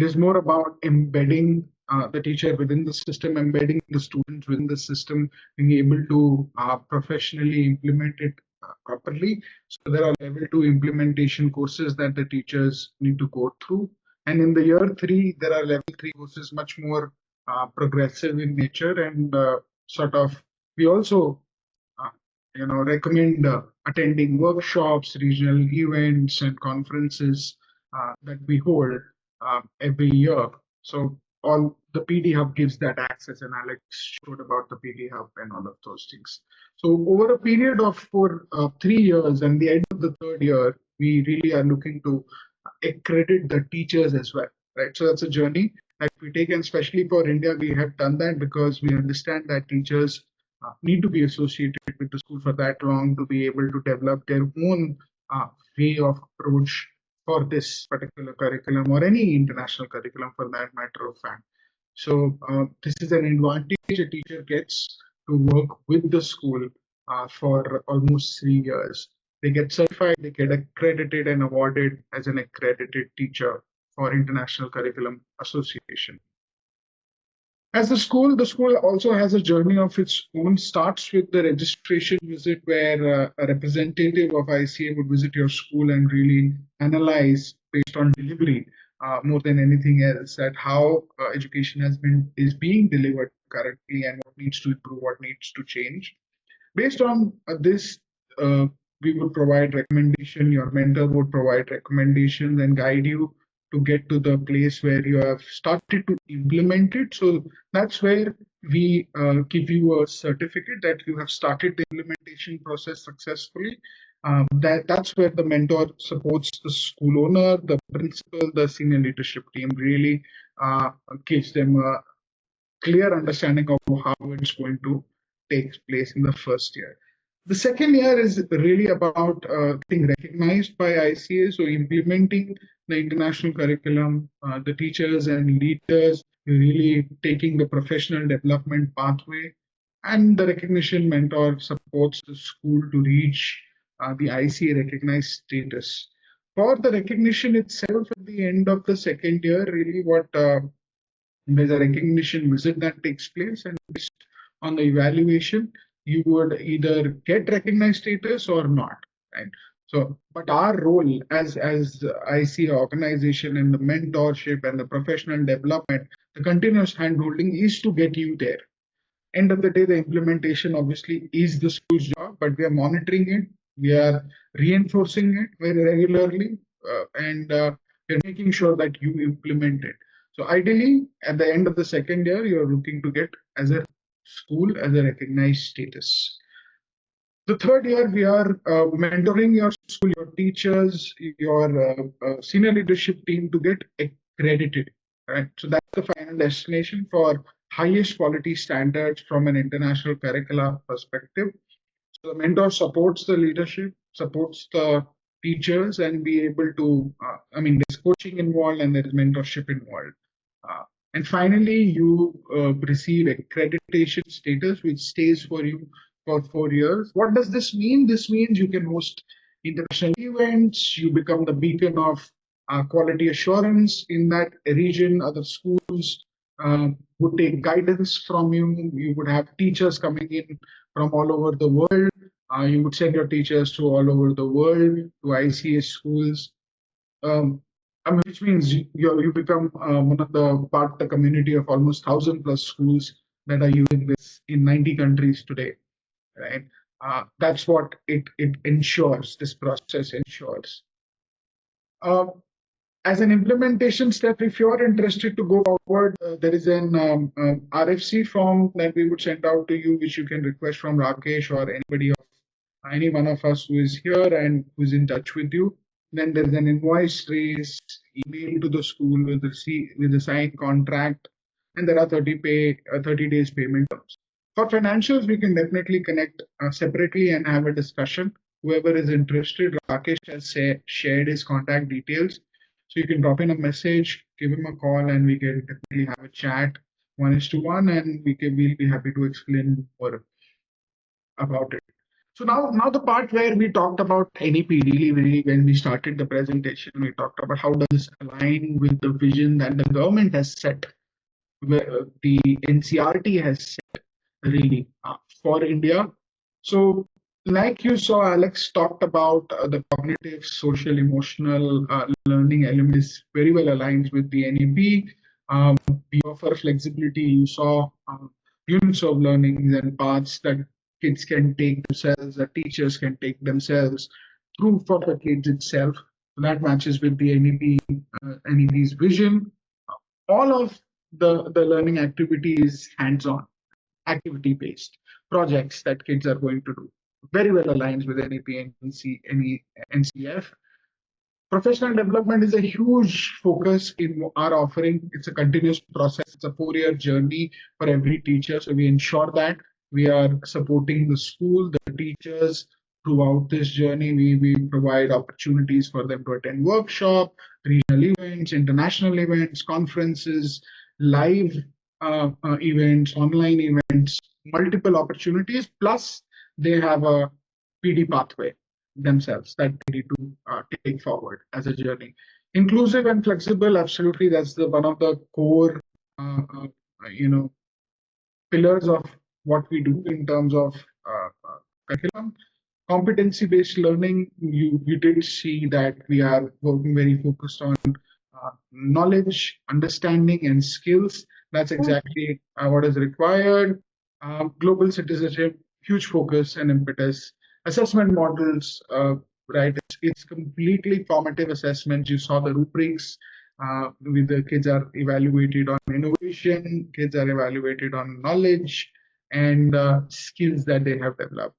is more about embedding the teacher within the system, embedding the students within the system, being able to professionally implement it properly. So there are level 2 implementation courses that the teachers need to go through. And in the year 3, there are level 3 courses, much more progressive in nature, and sort of we also recommend attending workshops, regional events, and conferences that we hold every year. So all the PD Hub gives that access, and Alex showed about the PD Hub and all of those things. So over a period of 3 years and the end of the 3rd year, we really are looking to accredit the teachers as well, right? So that's a journey that we take, and especially for India, we have done that because we understand that teachers need to be associated with the school for that long to be able to develop their own way of approach for this particular curriculum or any international curriculum for that matter of fact. So this is an advantage a teacher gets to work with the school for almost 3 years. They get certified, they get accredited and awarded as an accredited teacher for International Curriculum Association. As the school also has a journey of its own. Starts with the registration visit where a representative of ICA would visit your school and really analyze based on delivery more than anything else at how education is being delivered correctly and what needs to improve, what needs to change. Based on this, we would provide recommendation. Your mentor would provide recommendations and guide you to get to the place where you have started to implement it. So that's where we give you a certificate that you have started the implementation process successfully. That's where the mentor supports the school owner, the principal, the senior leadership team, really gives them a clear understanding of how it's going to take place in the first year. The second year is really about being recognized by ICA, so implementing the international curriculum, the teachers and leaders really taking the professional development pathway, and the recognition mentor supports the school to reach the ICA recognized status. For the recognition itself at the end of the second year, really what there's a recognition visit that takes place, and based on the evaluation, you would either get recognized status or not, right? So, but our role as ICA organization and the mentorship and the professional development, the continuous handholding is to get you there. End of the day, the implementation obviously is the school's job, but we are monitoring it, we are reinforcing it very regularly, and we're making sure that you implement it. So ideally, at the end of the second year, you're looking to get as a school as a recognized status. The third year, we are mentoring your school, your teachers, your senior leadership team to get accredited, right? So that's the final destination for highest quality standards from an international curricula perspective. So the mentor supports the leadership, supports the teachers, and be able to, there's coaching involved and there is mentorship involved. And finally, you receive accreditation status, which stays for you for 4 years. What does this mean? This means you can host international events, you become the beacon of quality assurance in that region. Other schools would take guidance from you. You would have teachers coming in from all over the world. You would send your teachers to all over the world, to ICA schools. Which means you become one of the part of the community of almost 1,000+ schools that are using this in 90 countries today, right? That's what it ensures, this process ensures. As an implementation step, if you're interested to go forward, there is an RFC form that we would send out to you, which you can request from Rakesh or any one of us who is here and who's in touch with you. Then there's an invoice raised, email to the school with a signed contract, and there are 30 days payment terms. For financials, we can definitely connect separately and have a discussion. Whoever is interested, Rakesh has shared his contact details. So you can drop in a message, give him a call, and we can definitely have a chat 1:1, and we'll be happy to explain more about it. So now the part where we talked about NEP, really when we started the presentation, we talked about how does this align with the vision that the government has set, where the NCRT has set really for India. So like you saw, Alex talked about the cognitive, social, emotional learning elements very well aligns with the NEP. We offer flexibility. You saw units of learning and paths that kids can take themselves, that teachers can take themselves through for the kids itself. So that matches with the NEP's vision. All of the learning activity is hands-on, activity-based projects that kids are going to do. Very well aligns with NEP and NCF. Professional development is a huge focus in our offering. It's a continuous process. It's a 4-year journey for every teacher. So we ensure that we are supporting the school, the teachers throughout this journey. We provide opportunities for them to attend workshops, regional events, international events, conferences, live events, online events, multiple opportunities. Plus, they have a PD pathway themselves that they need to take forward as a journey. Inclusive and flexible, absolutely, that's one of the core, pillars of what we do in terms of curriculum. Competency-based learning, you did see that we are working very focused on knowledge, understanding, and skills. That's exactly what is required. Global citizenship, huge focus and impetus. Assessment models, right? It's completely formative assessments. You saw the rubrics. With the kids are evaluated on innovation, kids are evaluated on knowledge and skills that they have developed.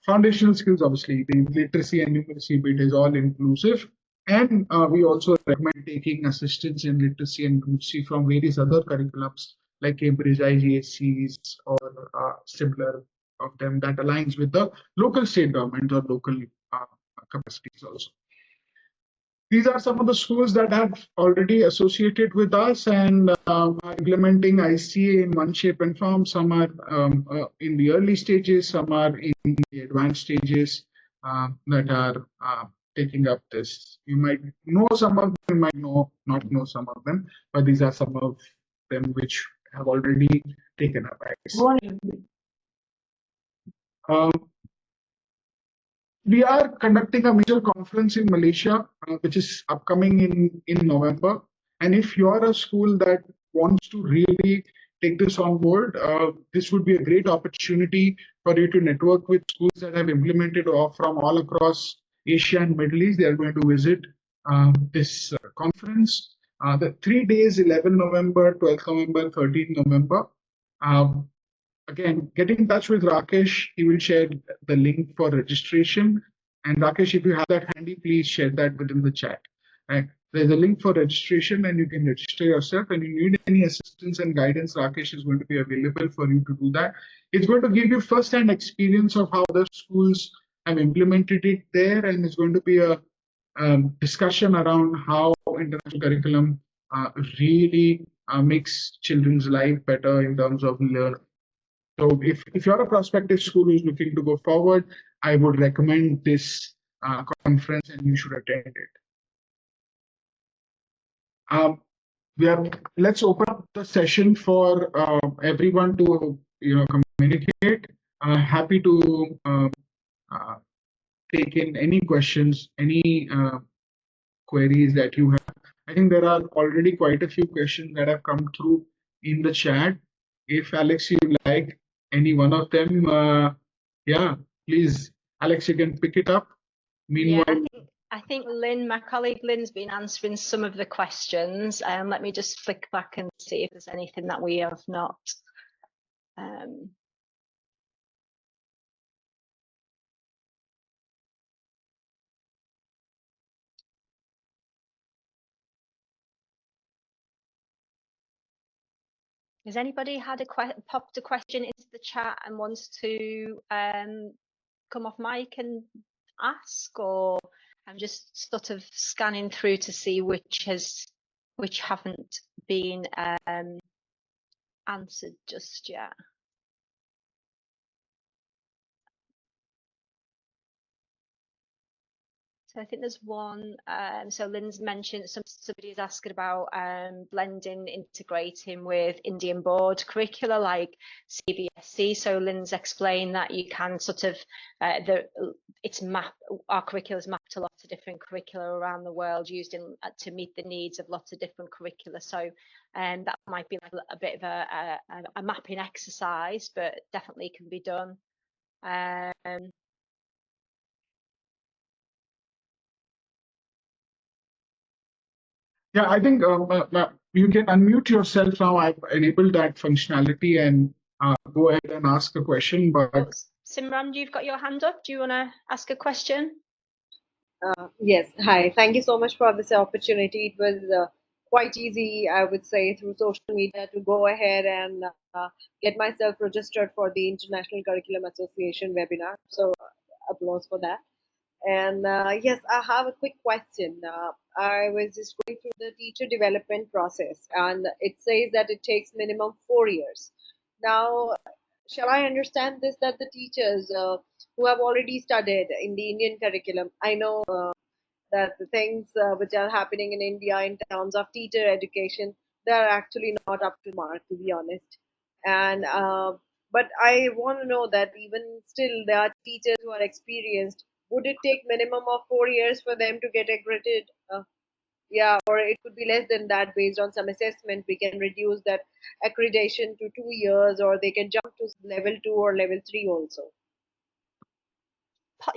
Foundational skills, obviously, the literacy and numeracy bit is all inclusive. And we also recommend taking assistance in literacy and numeracy from various other curriculums like Cambridge IGCSEs or similar of them that aligns with the local state government or local capacities also. These are some of the schools that have already associated with us and are implementing ICA in one shape and form. Some are in the early stages, some are in the advanced stages that are taking up this. You might know some of them, you might not know some of them, but these are some of them which have already taken up ICA. We are conducting a major conference in Malaysia, which is upcoming in November. And if you're a school that wants to really take this on board, this would be a great opportunity for you to network with schools that have implemented from all across Asia and Middle East. They are going to visit this conference. The 3 days, 11 November, 12th November, 13th November. Again, get in touch with Rakesh. He will share the link for registration. And Rakesh, if you have that handy, please share that within the chat. Right? There's a link for registration and you can register yourself. And you need any assistance and guidance, Rakesh is going to be available for you to do that. It's going to give you first-hand experience of how the schools have implemented it there. And it's going to be a discussion around how international curriculum really makes children's life better in terms of learning. So if you're a prospective school who's looking to go forward, I would recommend this conference and you should attend it. Let's open up the session for everyone to communicate. Happy to take in any questions, any queries that you have. I think there are already quite a few questions that have come through in the chat. If Alex, you like any one of them, yeah, please, Alex, you can pick it up. Meanwhile, yeah, I think Lynn, my colleague Lynn's been answering some of the questions. Let me just flick back and see if there's anything that we have not. Has anybody had popped a question into the chat and wants to come off mic and ask, or I'm just sort of scanning through to see which haven't been answered just yet. So I think there's one. So Lynn's mentioned somebody's asking about blending, integrating with Indian board curricula like CBSE. So Lynn's explained that you can sort of our curricula is mapped to lots of different curricula around the world, used to meet the needs of lots of different curricula. So that might be like a bit of a mapping exercise, but definitely can be done. Yeah, I think you can unmute yourself now. I've enabled that functionality and go ahead and ask a question. But Simran, you've got your hand up. Do you want to ask a question? Yes, hi. Thank you so much for this opportunity. It was quite easy, I would say, through social media to go ahead and get myself registered for the International Curriculum Association webinar. So, applause for that. And yes, I have a quick question. I was just going through the teacher development process, and it says that it takes minimum 4 years. Now, shall I understand this that the teachers who have already studied in the Indian curriculum, I know that the things which are happening in India in terms of teacher education, they are actually not up to mark, to be honest. And but I want to know that even still, there are teachers who are experienced. Would it take minimum of 4 years for them to get accredited? Yeah, or it could be less than that based on some assessment. We can reduce that accreditation to 2 years, or they can jump to level 2 or level 3 also.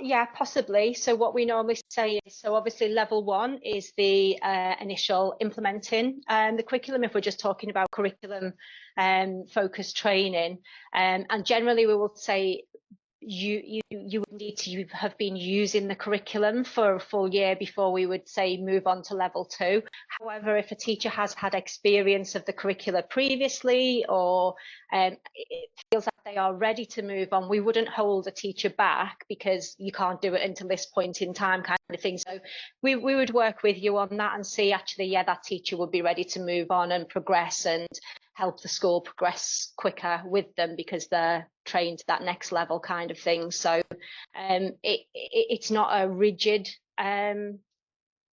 Yeah, possibly. So what we normally say is, so obviously level 1 is the initial implementing the curriculum, if we're just talking about curriculum focused training. And generally we will say you would need to have been using the curriculum for a full year before we would say move on to level 2. However, if a teacher has had experience of the curricula previously, or it feels like they are ready to move on, we wouldn't hold a teacher back because you can't do it until this point in time, kind of thing. So we would work with you on that and see, actually, yeah, that teacher would be ready to move on and progress and help the school progress quicker with them because they're trained to that next level, kind of thing. So it's not a rigid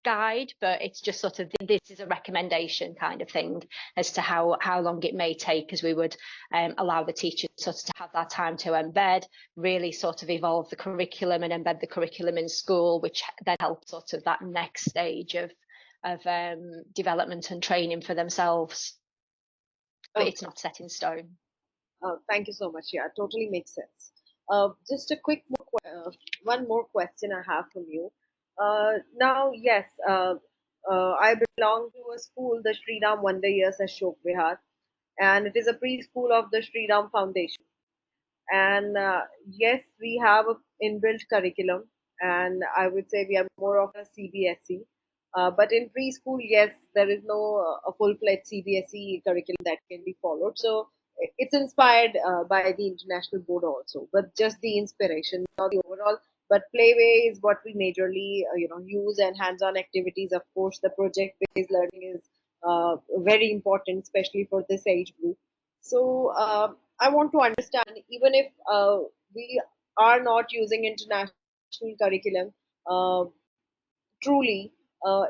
guide, but it's just sort of, this is a recommendation kind of thing as to how long it may take, because we would allow the teachers sort of to have that time to embed, really sort of evolve the curriculum and embed the curriculum in school, which then helps sort of that next stage of development and training for themselves. But it's not set in stone. Thank you so much. Yeah, totally makes sense. Just a quick one more question I have from you. Now, yes, I belong to a school, the Sri Ram Vandayas Ashok Vihar, and it is a preschool of the Sri Ram Foundation. And yes, we have an inbuilt curriculum, and I would say we are more of a CBSE. But in preschool, yes, there is no a full-fledged CBSE curriculum that can be followed. So it's inspired by the international board also, but just the inspiration, not the overall. But playway is what we majorly, use, and hands-on activities. Of course, the project-based learning is very important, especially for this age group. So I want to understand, even if we are not using international curriculum uh, truly,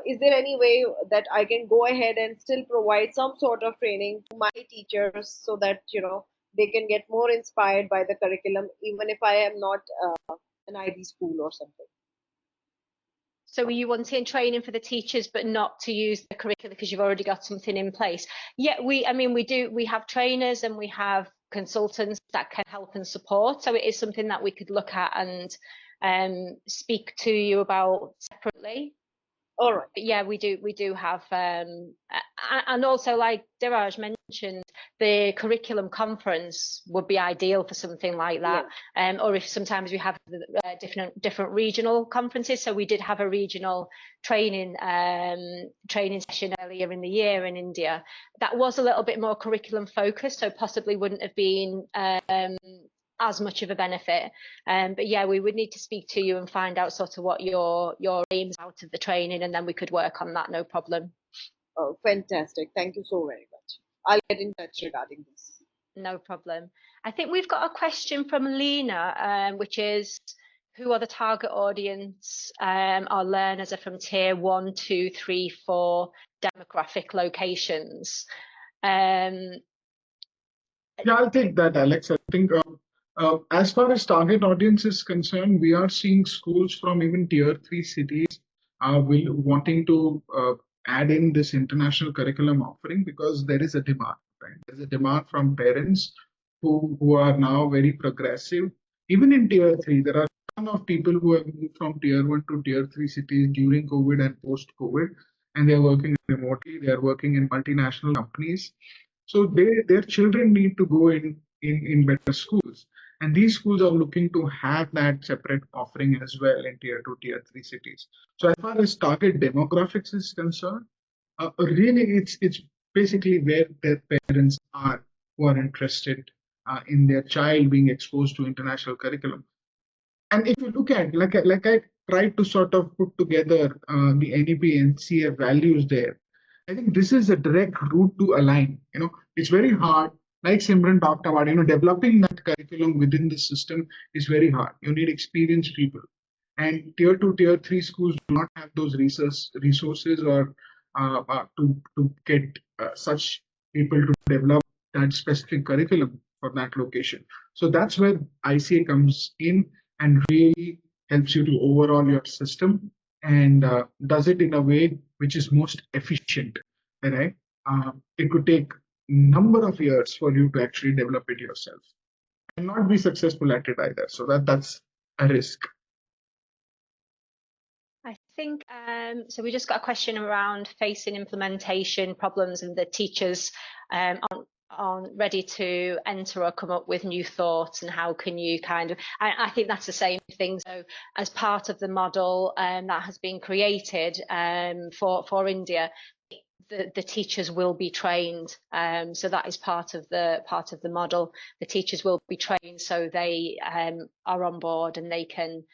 is there any way that I can go ahead and still provide some sort of training to my teachers so that they can get more inspired by the curriculum, even if I am not an IB school or something? So are you wanting training for the teachers but not to use the curriculum because you've already got something in place? Yeah, we have trainers and we have consultants that can help and support. So it is something that we could look at and speak to you about separately. All right. But yeah, we do have, and also, like Dhiraj mentioned, the curriculum conference would be ideal for something like that. Yeah. Or if sometimes we have different regional conferences. So we did have a regional training session earlier in the year in India. That was a little bit more curriculum focused, so possibly wouldn't have been as much of a benefit. But yeah, we would need to speak to you and find out sort of what your aims out of the training, and then we could work on that, no problem. Oh, fantastic. Thank you so very much. I'll get in touch regarding this. No problem. I think we've got a question from Lena, which is, who are the target audience? Our learners are from tier 1, 2, 3, 4 demographic locations. Yeah, I'll take that, Alex. I think as far as target audience is concerned, we are seeing schools from even tier 3 cities wanting to add in this international curriculum offering because there is a demand, right? There's a demand from parents who are now very progressive. Even in tier 3, there are a ton of people who have moved from tier 1 to tier 3 cities during COVID and post-COVID, and they are working remotely. They are working in multinational companies. So their children need to go in better schools. And these schools are looking to have that separate offering as well in tier 2, tier 3 cities. So as far as target demographics is concerned, really it's basically where their parents are who are interested in their child being exposed to international curriculum. And if you look at, like I tried to sort of put together the NEP and CA values there, I think this is a direct route to align. It's very hard. Like Simran talked about, developing that curriculum within the system is very hard. You need experienced people. And tier 2, tier 3 schools do not have those resources or to get such people to develop that specific curriculum for that location. So that's where ICA comes in and really helps you to overhaul your system and does it in a way which is most efficient. Right? It could take number of years for you to actually develop it yourself and not be successful at it either. So that's a risk. I think so. We just got a question around facing implementation problems and the teachers aren't ready to enter or come up with new thoughts, and how can you I think that's the same thing. So as part of the model that has been created for India, the teachers will be trained. So that is part of the model. The teachers will be trained, so they are on board and they can.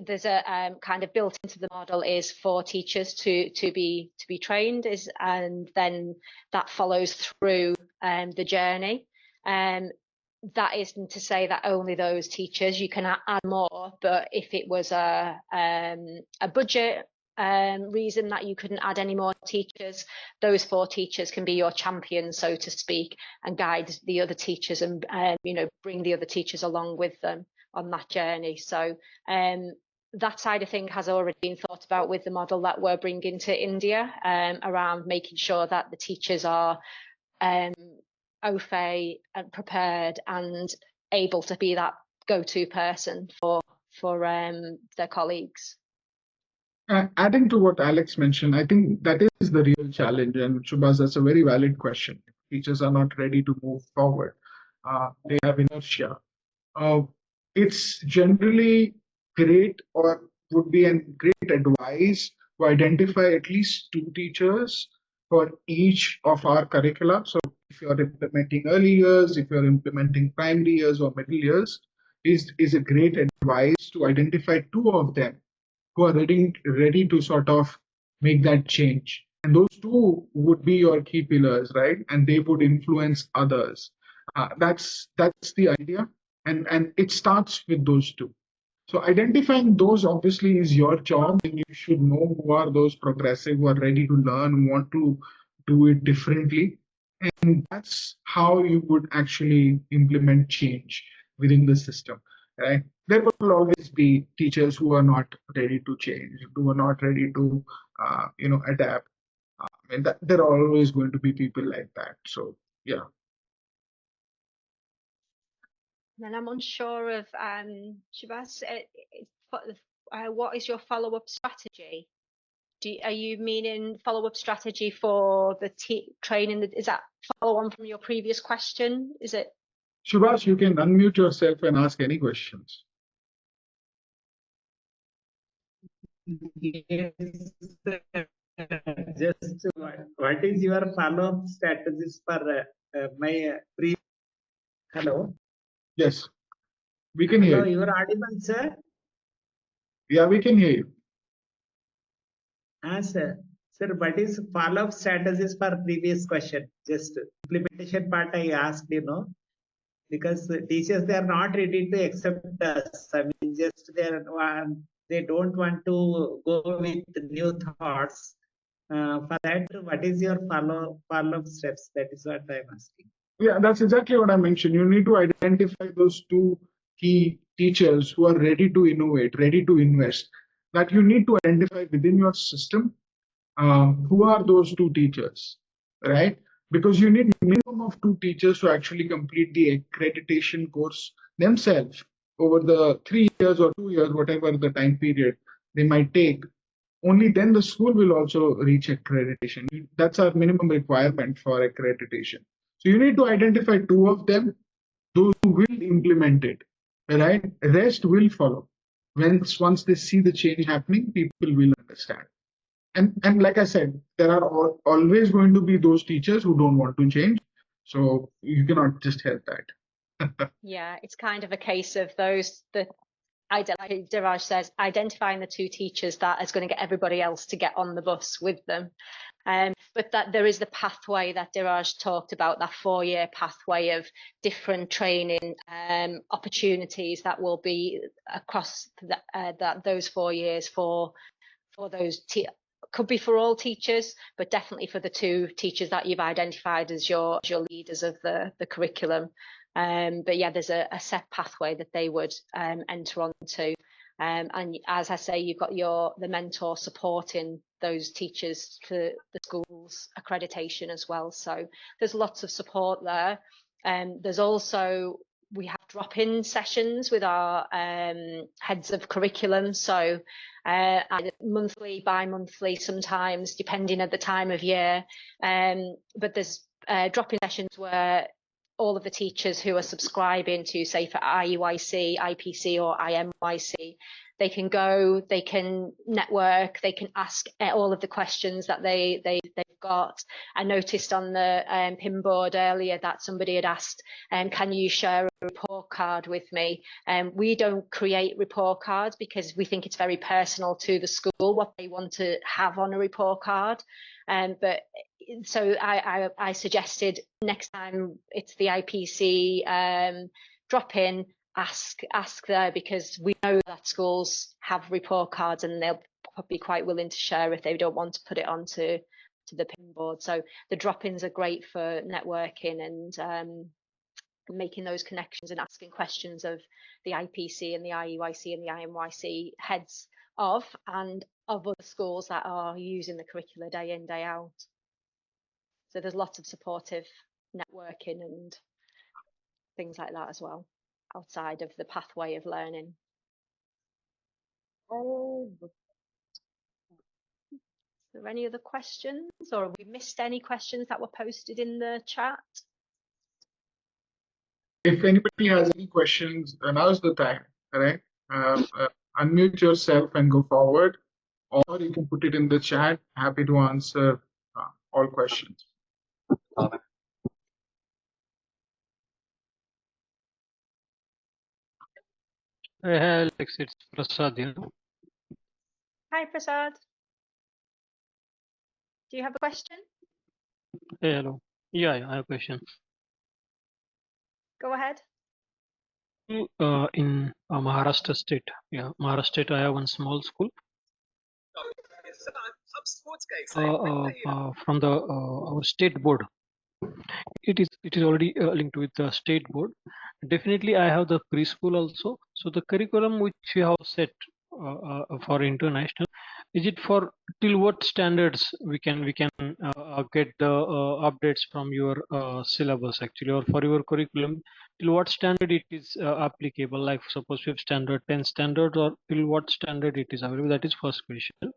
There's a kind of built into the model is for teachers to be trained, and then that follows through the journey. That isn't to say that only those teachers, you can add more, but if it was a budget reason that you couldn't add any more teachers, those 4 teachers can be your champions, so to speak, and guide the other teachers and bring the other teachers along with them on that journey. So that side of thing has already been thought about with the model that we're bringing to India, around making sure that the teachers are au fait and prepared and able to be that go-to person for their colleagues. Adding to what Alex mentioned, I think that is the real challenge, and Shubhas, that's a very valid question. Teachers are not ready to move forward. They have inertia. It's generally great, or would be a great advice, to identify at least 2 teachers for each of our curricula. So if you're implementing early years, if you're implementing primary years or middle years, is a great advice to identify 2 of them who are ready to sort of make that change. And those 2 would be your key pillars, right? And they would influence others. That's the idea. And it starts with those 2. So identifying those obviously is your job, and you should know who are those progressive, who are ready to learn, who want to do it differently. And that's how you would actually implement change within the system, right? There will always be teachers who are not ready to change, who are not ready to, adapt. And there are always going to be people like that. So, yeah. Then I'm unsure of Shabazz, what is your follow-up strategy? Are you meaning follow-up strategy for the training? Is that follow on from your previous question? Is it? Shubhas, you can unmute yourself and ask any questions. Yes, just what is your follow-up strategies for my pre? Hello. Yes, we can hear you. You are audible, sir. Yeah, we can hear you. Sir. Sir, what is follow-up strategies for previous question? Just implementation part I asked, because teachers, they are not ready to accept us. I mean, just they don't want to go with new thoughts. For that, what is your follow-up steps? That is what I'm asking. Yeah, that's exactly what I mentioned. You need to identify those 2 key teachers who are ready to innovate, ready to invest. That you need to identify within your system. Who are those 2 teachers, right? Because you need a minimum of 2 teachers to actually complete the accreditation course themselves over the 3 years or 2 years, whatever the time period they might take. Only then the school will also reach accreditation. That's our minimum requirement for accreditation. So you need to identify 2 of them, those who will implement it, right? Rest will follow. Once they see the change happening, people will understand. And like I said, there are always going to be those teachers who don't want to change. So you cannot just help that. Yeah, it's kind of a case of like Dhiraj says, identifying the two teachers that is going to get everybody else to get on the bus with them. But that there is the pathway that Dhiraj talked about, that 4-year pathway of different training opportunities that will be across those 4 years for those could be for all teachers, but definitely for the two teachers that you've identified as your leaders of the curriculum. But yeah, there's a set pathway that they would enter onto. And as I say, you've got the mentor supporting those teachers for the school's accreditation as well. So there's lots of support there. There's also, we have drop-in sessions with our heads of curriculum. So monthly, bi-monthly, sometimes, depending at the time of year. But there's drop-in sessions where all of the teachers who are subscribing to, say, for IUIC, IPC or IMYC, they can go, they can network, they can ask all of the questions that they've got. I noticed on the pin board earlier that somebody had asked, can you share a report card with me? We don't create report cards because we think it's very personal to the school what they want to have on a report card. But so I suggested next time it's the IPC drop in, ask there, because we know that schools have report cards and they'll be quite willing to share if they don't want to put it onto the pin board. So the drop-ins are great for networking and making those connections and asking questions of the IPC and the IUIC and the IMYC heads of other schools that are using the curricula day in, day out. So there's lots of supportive networking and things like that as well, outside of the pathway of learning. Is there any other questions, or have we missed any questions that were posted in the chat? If anybody has any questions, now's the time, right? Unmute yourself and go forward, or you can put it in the chat. Happy to answer all questions. Hey, Alex, it's Prasad here. Hi, Prasad. Do you have a question? Hey, hello. Yeah, I have a question. Go ahead. In Maharashtra state, Maharashtra state, I have one small school. From the our state board, it is already linked with the state board. Definitely, I have the preschool also. So the curriculum which you have set for international, is it for till what standards we can get the updates from your syllabus actually, or for your curriculum till what standard it is applicable? Like suppose we have standard 10 standard, or till what standard it is available? That is first question.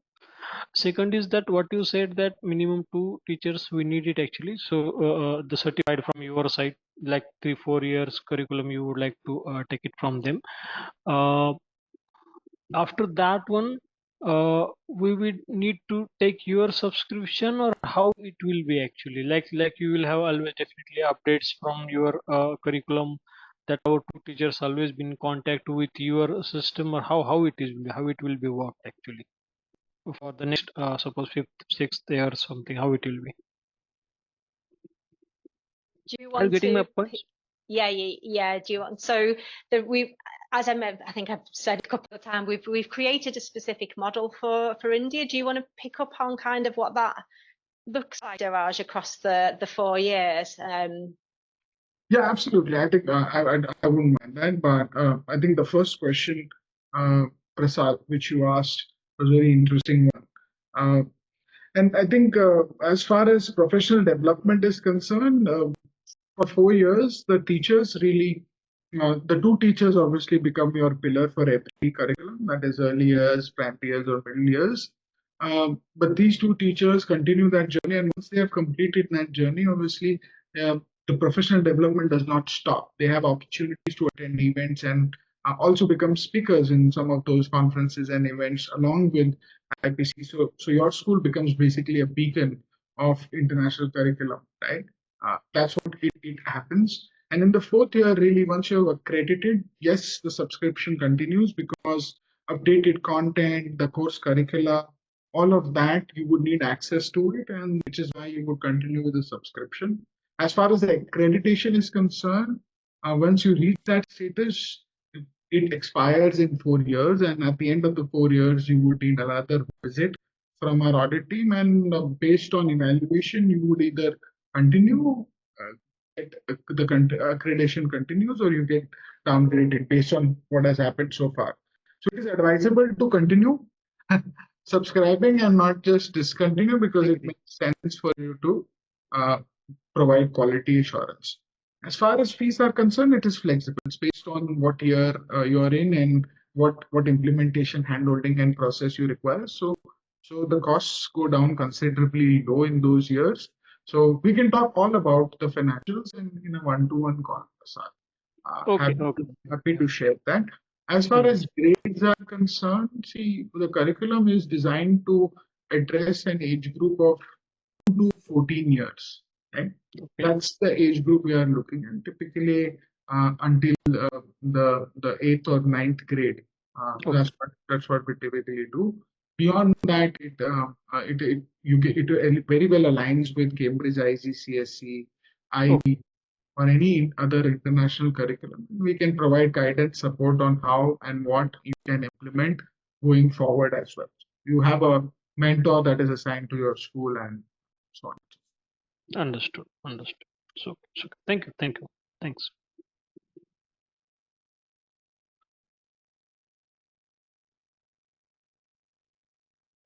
Second is that what you said, that minimum 2 teachers we need it actually. So the certified from your side, like 3-4 years curriculum, you would like to take it from them. After that one, we will need to take your subscription, or how it will be actually? Like you will have always definitely updates from your curriculum, that our 2 teachers always been in contact with your system, or how it will be worked actually for the next suppose 5th, 6th year or something, how it will be? Do you Are you want getting to? my points? Yeah. Do you want? So as I think I've said a couple of times, we've created a specific model for India. Do you want to pick up on kind of what that looks like, Dhiraj, across the 4 years? Yeah, absolutely. I think I wouldn't mind that, but I think the first question, Prasad, which you asked, was a very interesting one. And I think as far as professional development is concerned, for 4 years, the teachers really, the 2 teachers obviously become your pillar for every curriculum, that is early years, primary years, or middle years. But these 2 teachers continue that journey, and once they have completed that journey, obviously the professional development does not stop. They have opportunities to attend events and also become speakers in some of those conferences and events along with IPC. So your school becomes basically a beacon of international curriculum, right? That's what it happens. And in the fourth year, really, once you're accredited, yes, the subscription continues because updated content, the course curricula, all of that, you would need access to it, and which is why you would continue with the subscription. As far as the accreditation is concerned, once you reach that status, it expires in 4 years, and at the end of the 4 years, you would need another visit from our audit team, and based on evaluation, you would either continue, the accreditation continues, or you get downgraded based on what has happened so far. So it is advisable to continue subscribing and not just discontinue, because it makes sense for you to provide quality assurance. As far as fees are concerned, it is flexible. It's based on what year you're in and what implementation, handholding, and process you require. So the costs go down considerably low in those years. So we can talk all about the financials in a one-to-one call. Happy to share that. As far as grades are concerned, see, the curriculum is designed to address an age group of 2 to 14 years. Right? That's the age group we are looking at, typically until the 8th or 9th grade. That's what we typically do. Beyond that, it very well aligns with Cambridge IGCSE, IB, or any other international curriculum. We can provide guidance, support on how and what you can implement going forward as well. You have a mentor that is assigned to your school and so on. Understood. So thank you. Thanks.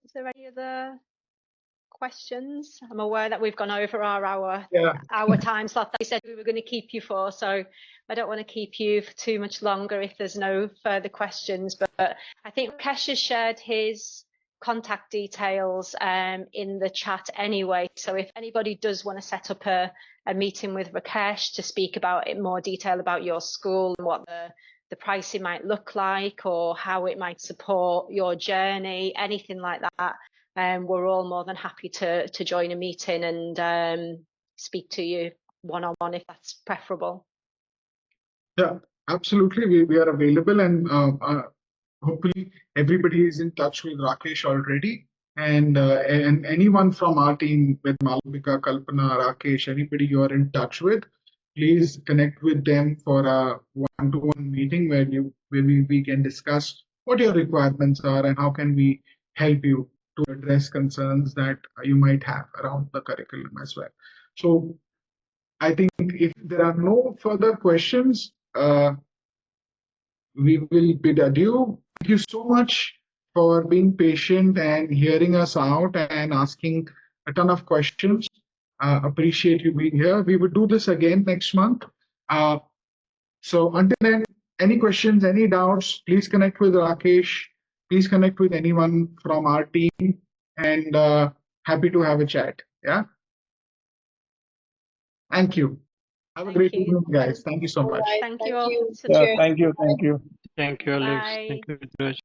Is there any other questions? I'm aware that we've gone over our hour time slot that we said we were going to keep you for, so I don't want to keep you for too much longer if there's no further questions. But I think Rakesh has shared his contact details in the chat anyway, so if anybody does want to set up a meeting with Rakesh to speak about in more detail about your school and what the pricing might look like or how it might support your journey, anything like that, we're all more than happy to join a meeting and speak to you one-on-one if that's preferable. Yeah, absolutely. We are available, and hopefully everybody is in touch with Rakesh already. And anyone from our team, with Malavika, Kalpana, Rakesh, anybody you are in touch with, please connect with them for a one-to-one meeting where we can discuss what your requirements are and how can we help you to address concerns that you might have around the curriculum as well. So I think if there are no further questions, we will bid adieu. Thank you so much for being patient and hearing us out and asking a ton of questions. Appreciate you being here. We will do this again next month. So until then, any questions, any doubts, please connect with Rakesh. Please connect with anyone from our team, and happy to have a chat. Yeah. Thank you. Have a great evening, guys. Thank you so much. Thank you all. Thank you. Thank you, Alex. Bye. Thank you, Dhiraj.